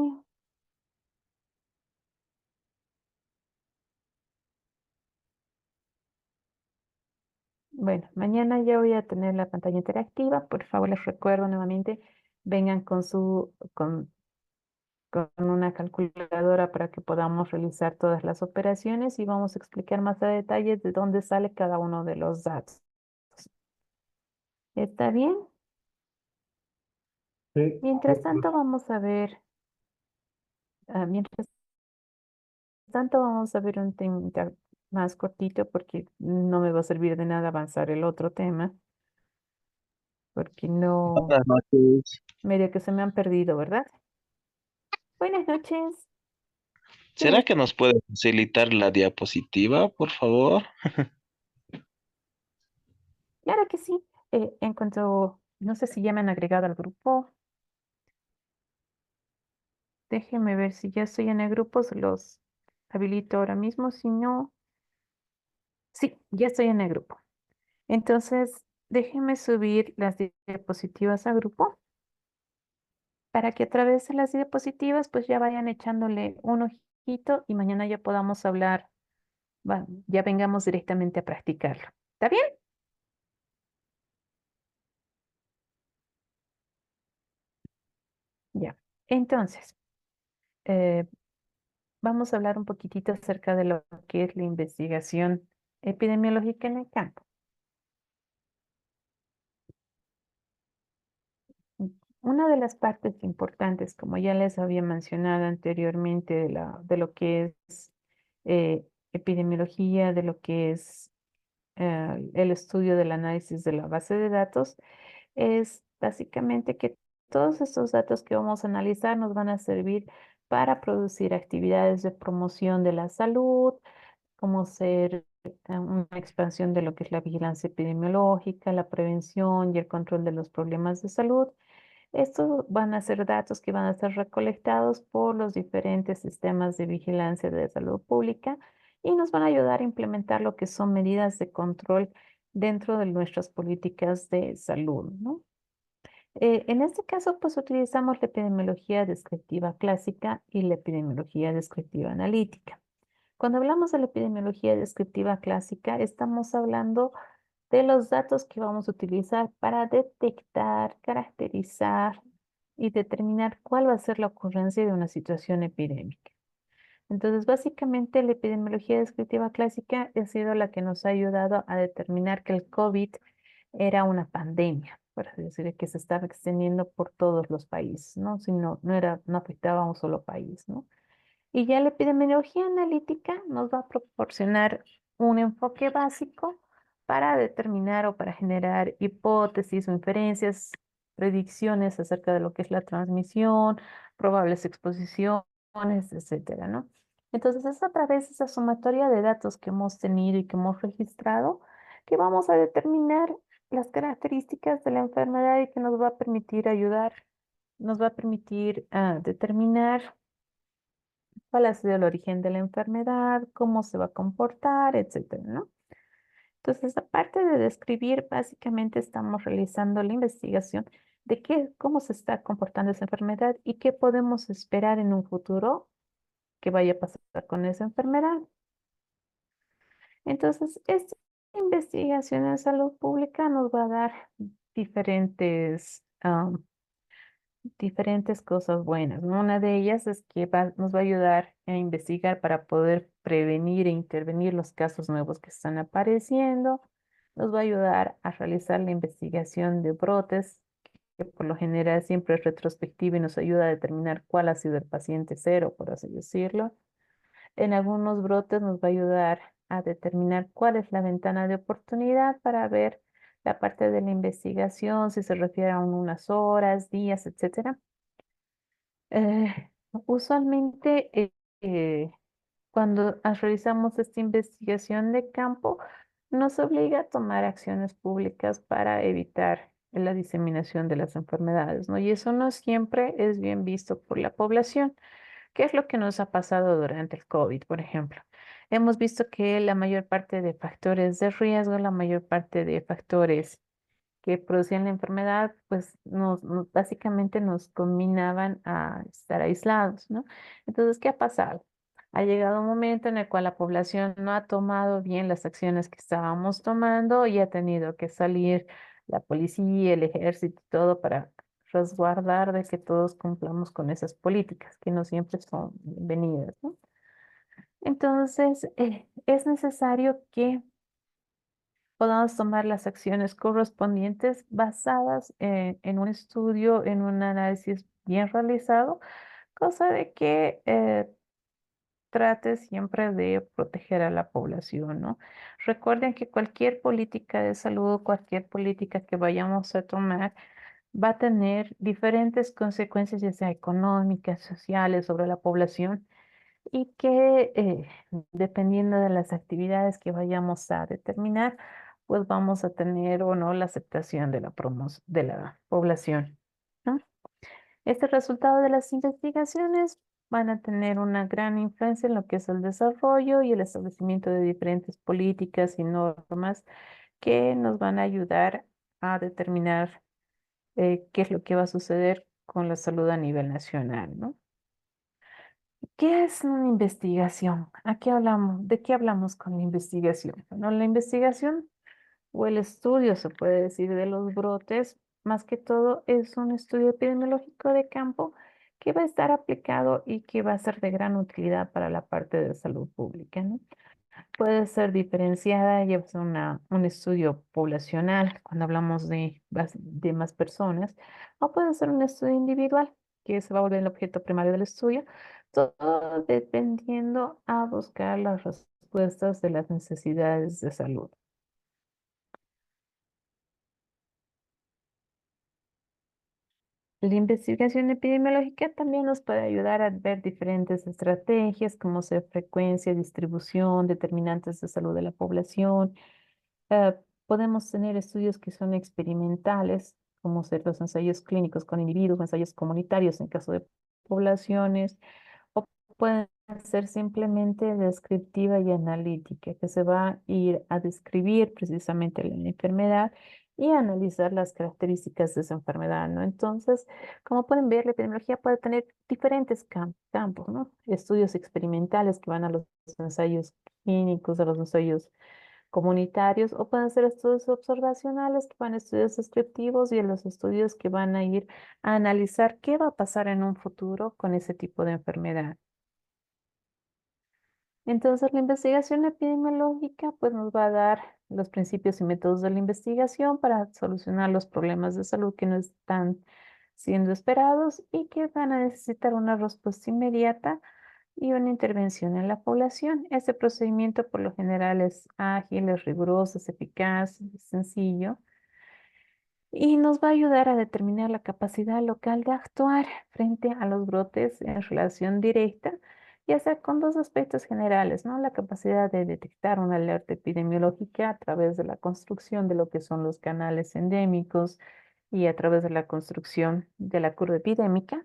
Bueno, mañana ya voy a tener la pantalla interactiva. Por favor, les recuerdo nuevamente, vengan con una calculadora para que podamos realizar todas las operaciones y vamos a explicar más a detalle de dónde sale cada uno de los datos. ¿Está bien? Sí, Mientras tanto, vamos a ver, un tema más cortito porque no me va a servir de nada avanzar el otro tema, porque no, Buenas noches. medio que se me han perdido, ¿verdad? Buenas noches. ¿Será que nos puede facilitar la diapositiva, por favor? Claro que sí. En cuanto, no sé si ya me han agregado al grupo. Déjenme ver si ya estoy en el grupo, se los habilito ahora mismo. Si no, sí, ya estoy en el grupo. Entonces, déjenme subir las diapositivas al grupo para que a través de las diapositivas pues ya vayan echándole un ojito y mañana ya podamos hablar, ya vengamos directamente a practicarlo. ¿Está bien? Ya. Entonces, eh, vamos a hablar un poquitito acerca de lo que es la investigación epidemiológica en el campo. Una de las partes importantes, como ya les había mencionado anteriormente, de lo que es epidemiología, de lo que es el estudio del análisis de la base de datos, es básicamente que todos estos datos que vamos a analizar nos van a servir para producir actividades de promoción de la salud, como ser una expansión de lo que es la vigilancia epidemiológica, la prevención y el control de los problemas de salud. Estos van a ser datos que van a ser recolectados por los diferentes sistemas de vigilancia de salud pública y nos van a ayudar a implementar lo que son medidas de control dentro de nuestras políticas de salud, ¿no? En este caso, pues utilizamos la epidemiología descriptiva clásica y la epidemiología descriptiva analítica. Cuando hablamos de la epidemiología descriptiva clásica, estamos hablando de los datos que vamos a utilizar para detectar, caracterizar y determinar cuál va a ser la ocurrencia de una situación epidémica. Entonces, básicamente, la epidemiología descriptiva clásica ha sido la que nos ha ayudado a determinar que el COVID era una pandemia, por así decir, que se estaba extendiendo por todos los países, ¿no? Si no afectaba a un solo país, ¿no? Y ya la epidemiología analítica nos va a proporcionar un enfoque básico para determinar o para generar hipótesis o inferencias, predicciones acerca de lo que es la transmisión, probables exposiciones, etcétera, ¿no? Entonces es a través de esa sumatoria de datos que hemos tenido y que hemos registrado que vamos a determinar las características de la enfermedad y que nos va a permitir nos va a permitir determinar cuál ha sido el origen de la enfermedad, cómo se va a comportar, etcétera, ¿no? Entonces, aparte de describir, básicamente estamos realizando la investigación de cómo se está comportando esa enfermedad y qué podemos esperar en un futuro que vaya a pasar con esa enfermedad. Entonces, esta investigación en salud pública nos va a dar diferentes cosas buenas, ¿no? Una de ellas es que nos va a ayudar a investigar para poder prevenir e intervenir los casos nuevos que están apareciendo. Nos va a ayudar a realizar la investigación de brotes, que por lo general siempre es retrospectiva y nos ayuda a determinar cuál ha sido el paciente cero, por así decirlo. En algunos brotes nos va a ayudar a determinar cuál es la ventana de oportunidad para ver la parte de la investigación, si se refiere a unas horas, días, etcétera. Usualmente, cuando realizamos esta investigación de campo, nos obliga a tomar acciones públicas para evitar la diseminación de las enfermedades, ¿no? Y eso no siempre es bien visto por la población. ¿Qué es lo que nos ha pasado durante el COVID, por ejemplo? Hemos visto que la mayor parte de factores de riesgo, la mayor parte de factores que producían la enfermedad, pues básicamente nos combinaban a estar aislados, ¿no? Entonces, ¿qué ha pasado? Ha llegado un momento en el cual la población no ha tomado bien las acciones que estábamos tomando y ha tenido que salir la policía, el ejército, todo para resguardar de que todos cumplamos con esas políticas que no siempre son bienvenidas, ¿no? Entonces, es necesario que podamos tomar las acciones correspondientes basadas en un estudio, en un análisis bien realizado, cosa de que trate siempre de proteger a la población, ¿no? Recuerden que cualquier política de salud, cualquier política que vayamos a tomar, va a tener diferentes consecuencias, ya sea económicas, sociales, sobre la población y que dependiendo de las actividades que vayamos a determinar, pues vamos a tener o no la aceptación de de la población, ¿no? Este resultado de las investigaciones van a tener una gran influencia en lo que es el desarrollo y el establecimiento de diferentes políticas y normas que nos van a ayudar a determinar qué es lo que va a suceder con la salud a nivel nacional, ¿no? ¿Qué es una investigación? ¿A qué hablamos? ¿De qué hablamos con la investigación? Bueno, la investigación o el estudio, se puede decir, de los brotes, más que todo es un estudio epidemiológico de campo que va a estar aplicado y que va a ser de gran utilidad para la parte de salud pública, ¿no? Puede ser diferenciada, lleva un estudio poblacional cuando hablamos de más personas, o puede ser un estudio individual, que se va a volver el objeto primario del estudio, todo dependiendo a buscar las respuestas de las necesidades de salud. La investigación epidemiológica también nos puede ayudar a ver diferentes estrategias como ser frecuencia, distribución, determinantes de salud de la población. Eh, Podemos tener estudios que son experimentales, como ser los ensayos clínicos con individuos, ensayos comunitarios en caso de poblaciones, o pueden ser simplemente descriptiva y analítica, que se va a ir a describir precisamente la enfermedad y a analizar las características de esa enfermedad, ¿no? Entonces, como pueden ver, la epidemiología puede tener diferentes campos, ¿no? Estudios experimentales que van a los ensayos clínicos, a los ensayos comunitarios, o pueden ser estudios observacionales que van a estudios descriptivos y en los estudios que van a ir a analizar qué va a pasar en un futuro con ese tipo de enfermedad. Entonces, la investigación epidemiológica pues nos va a dar los principios y métodos de la investigación para solucionar los problemas de salud que no están siendo esperados y que van a necesitar una respuesta inmediata y una intervención en la población. Este procedimiento por lo general es ágil, es riguroso, es eficaz, es sencillo y nos va a ayudar a determinar la capacidad local de actuar frente a los brotes en relación directa, ya sea con dos aspectos generales, ¿no? La capacidad de detectar una alerta epidemiológica a través de la construcción de lo que son los canales endémicos y a través de la construcción de la curva epidémica,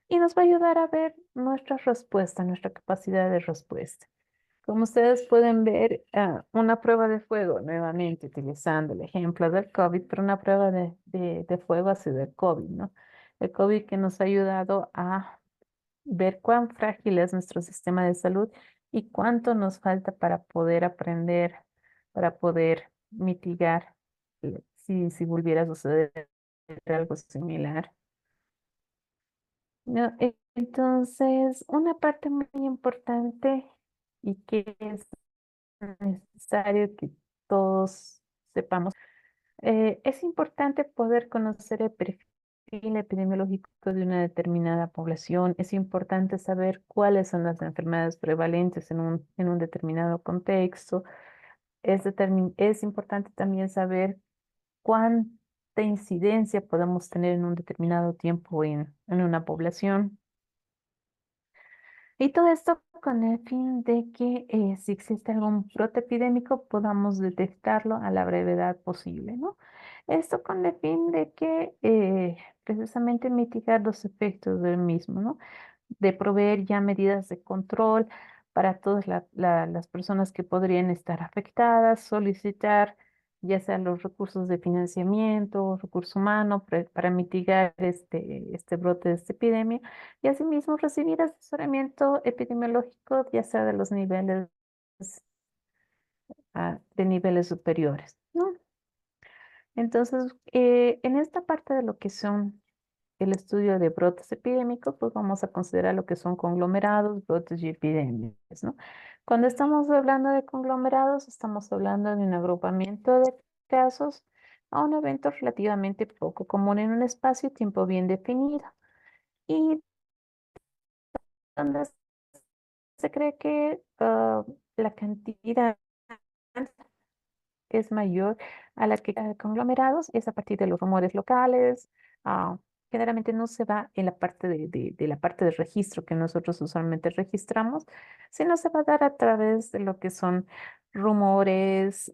y nos va a ayudar a ver nuestra respuesta, nuestra capacidad de respuesta. Como ustedes pueden ver, una prueba de fuego, nuevamente utilizando el ejemplo del COVID, pero una prueba de fuego ha sido el COVID, ¿no? El COVID que nos ha ayudado a ver cuán frágil es nuestro sistema de salud y cuánto nos falta para poder aprender, para poder mitigar si volviera a suceder algo similar. No, entonces, una parte muy importante y que es necesario que todos sepamos, es importante poder conocer el perfil perfil epidemiológico de una determinada población. Es importante saber cuáles son las enfermedades prevalentes en un determinado contexto. Es importante también saber cuánta incidencia podemos tener en un determinado tiempo en una población. Y todo esto con el fin de que si existe algún brote epidémico podamos detectarlo a la brevedad posible, ¿no? Esto con el fin de que precisamente mitigar los efectos del mismo, ¿no? De proveer ya medidas de control para todas las personas que podrían estar afectadas, solicitar ya sean los recursos de financiamiento, recurso humano para mitigar este brote de esta epidemia y asimismo recibir asesoramiento epidemiológico ya sea de los niveles de niveles superiores, ¿no? Entonces, en esta parte de lo que son el estudio de brotes epidémicos, pues vamos a considerar lo que son conglomerados, brotes y epidemias, ¿no? Cuando estamos hablando de conglomerados, estamos hablando de un agrupamiento de casos a un evento relativamente poco común en un espacio y tiempo bien definido y donde se cree que la cantidad es mayor a la que conglomerados, es a partir de los rumores locales. ah, Generalmente no se va en la parte de la parte de registro que nosotros usualmente registramos, sino se va a dar a través de lo que son rumores,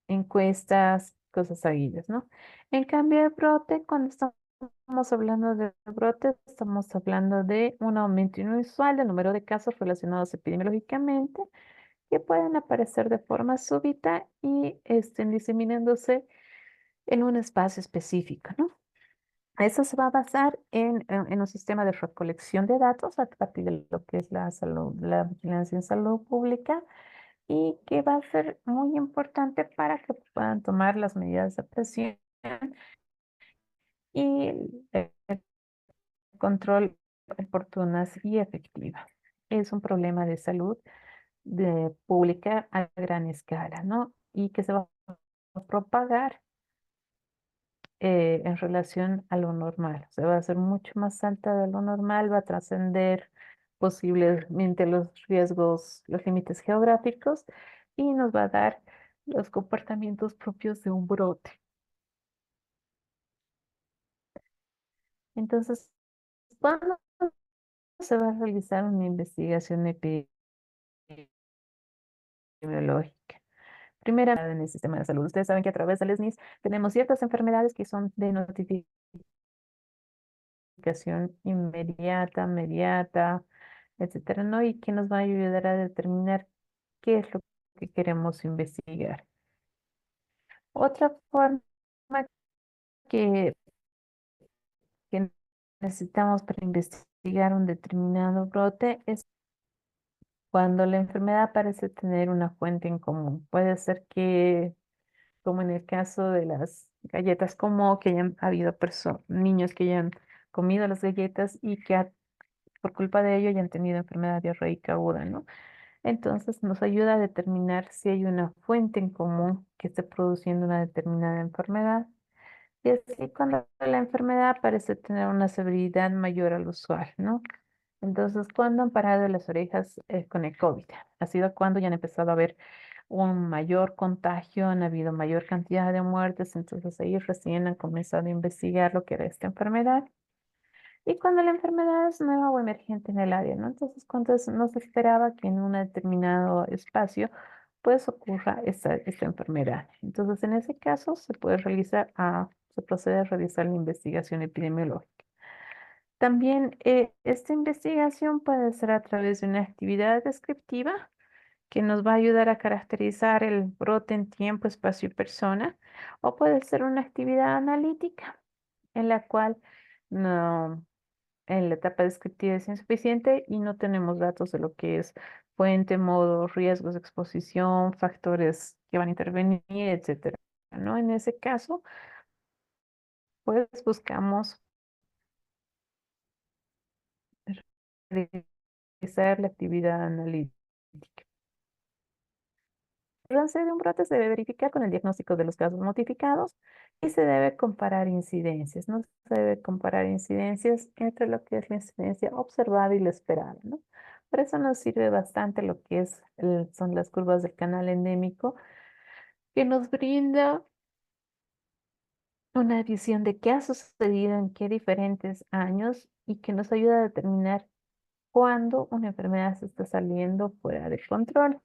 encuestas, cosas seguidas, ¿no? En cambio, el brote, cuando estamos hablando de brote, estamos hablando de un aumento inusual del número de casos relacionados epidemiológicamente que pueden aparecer de forma súbita y estén diseminándose en un espacio específico, ¿no? Eso se va a basar en un sistema de recolección de datos a partir de lo que es la salud, la vigilancia en salud pública y que va a ser muy importante para que puedan tomar las medidas de presión y el control oportunas y efectivas. Es un problema de salud pública a gran escala, ¿no? Y que se va a propagar en relación a lo normal. Se va a hacer mucho más alta de lo normal, va a trascender posiblemente los riesgos, los límites geográficos y nos va a dar los comportamientos propios de un brote. Entonces, ¿cuándo se va a realizar una investigación epidemiológica? Primera, en el sistema de salud. Ustedes saben que a través del SNIS tenemos ciertas enfermedades que son de notificación inmediata, mediata, etcétera, ¿no? Y que nos va a ayudar a determinar qué es lo que queremos investigar. Otra forma que, que necesitamos para investigar un determinado brote es cuando la enfermedad parece tener una fuente en común. Puede ser que, como en el caso de las galletas como que hayan habido niños que hayan comido las galletas y que por culpa de ello hayan tenido enfermedad diarreica aguda, ¿no? Entonces nos ayuda a determinar si hay una fuente en común que esté produciendo una determinada enfermedad. Y así cuando la enfermedad parece tener una severidad mayor al usual, ¿no? Entonces, ¿cuándo han parado las orejas con el COVID? Ha sido cuando ya han empezado a haber un mayor contagio, han habido mayor cantidad de muertes, entonces ahí recién han comenzado a investigar lo que era esta enfermedad. Y cuando la enfermedad es nueva o emergente en el área, ¿no? Entonces, cuando no se esperaba que en un determinado espacio, pues ocurra esta enfermedad. Entonces, en ese caso, se procede a realizar la investigación epidemiológica. También esta investigación puede ser a través de una actividad descriptiva que nos va a ayudar a caracterizar el brote en tiempo, espacio y persona, o puede ser una actividad analítica en la cual no, en la etapa descriptiva es insuficiente y no tenemos datos de lo que es fuente, modo, riesgos de exposición, factores que van a intervenir, etcétera, ¿no? En ese caso, pues buscamos realizar la actividad analítica. El avance de un brote se debe verificar con el diagnóstico de los casos notificados se debe comparar incidencias, no se debe comparar incidencias entre lo que es la incidencia observada y la esperada, ¿no? Por eso nos sirve bastante lo que son las curvas del canal endémico, que nos brinda una visión de qué ha sucedido en qué diferentes años y que nos ayuda a determinar cuándo una enfermedad se está saliendo fuera de control.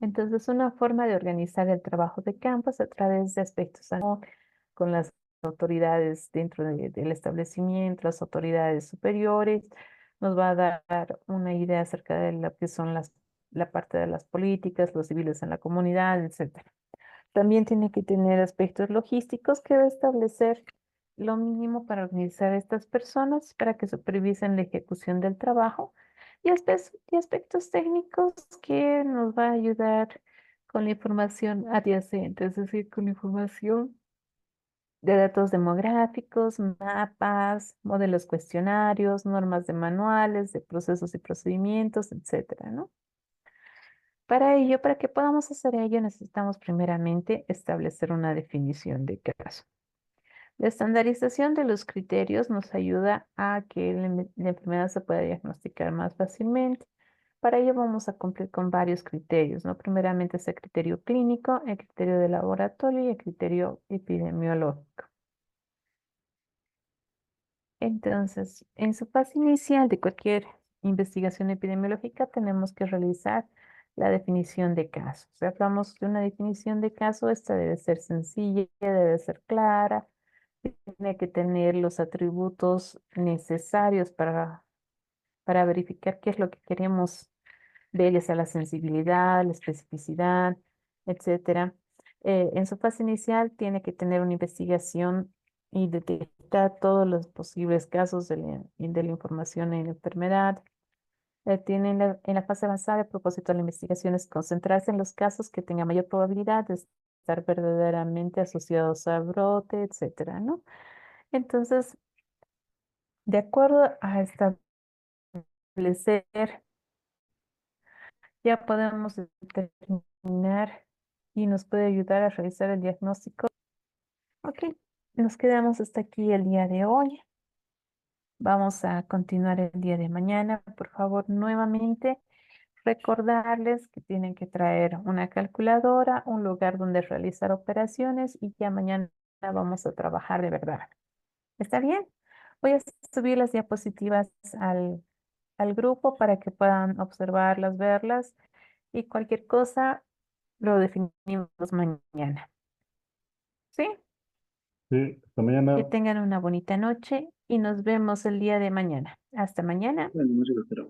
Entonces, una forma de organizar el trabajo de campo es a través de aspectos con las autoridades dentro del establecimiento, las autoridades superiores, nos va a dar una idea acerca de lo que son la parte de las políticas, los civiles en la comunidad, etcétera. También tiene que tener aspectos logísticos que va a establecer lo mínimo para organizar a estas personas para que supervisen la ejecución del trabajo y aspectos técnicos que nos va a ayudar con la información adyacente, es decir, con la información de datos demográficos, mapas, modelos cuestionarios, normas de manuales, de procesos y procedimientos, etcétera, ¿no? Para ello, para que podamos hacer ello, necesitamos primeramente establecer una definición de caso. La estandarización de los criterios nos ayuda a que la enfermedad se pueda diagnosticar más fácilmente. Para ello vamos a cumplir con varios criterios, ¿no? Primeramente es el criterio clínico, el criterio de laboratorio y el criterio epidemiológico. Entonces, en su fase inicial de cualquier investigación epidemiológica tenemos que realizar la definición de caso. Si hablamos de una definición de caso, esta debe ser sencilla, debe ser clara, tiene que tener los atributos necesarios para verificar qué es lo que queremos ver, ya sea la sensibilidad, la especificidad, etcétera. En su fase inicial tiene que tener una investigación y detectar todos los posibles casos de la información en la enfermedad. Tiene en la fase avanzada, el propósito de la investigación es concentrarse en los casos que tengan mayor probabilidad de estar verdaderamente asociados al brote, etcétera, ¿no? Entonces, de acuerdo a establecer, ya podemos determinar y nos puede ayudar a realizar el diagnóstico. Ok, nos quedamos hasta aquí el día de hoy. Vamos a continuar el día de mañana. Por favor, nuevamente recordarles que tienen que traer una calculadora, un lugar donde realizar operaciones y ya mañana vamos a trabajar de verdad. ¿Está bien? Voy a subir las diapositivas al grupo para que puedan observarlas, verlas y cualquier cosa lo definimos mañana. ¿Sí? Sí, hasta Que mañana. tengan una bonita noche y nos vemos el día de mañana. Hasta mañana. Bueno, no sé, doctora.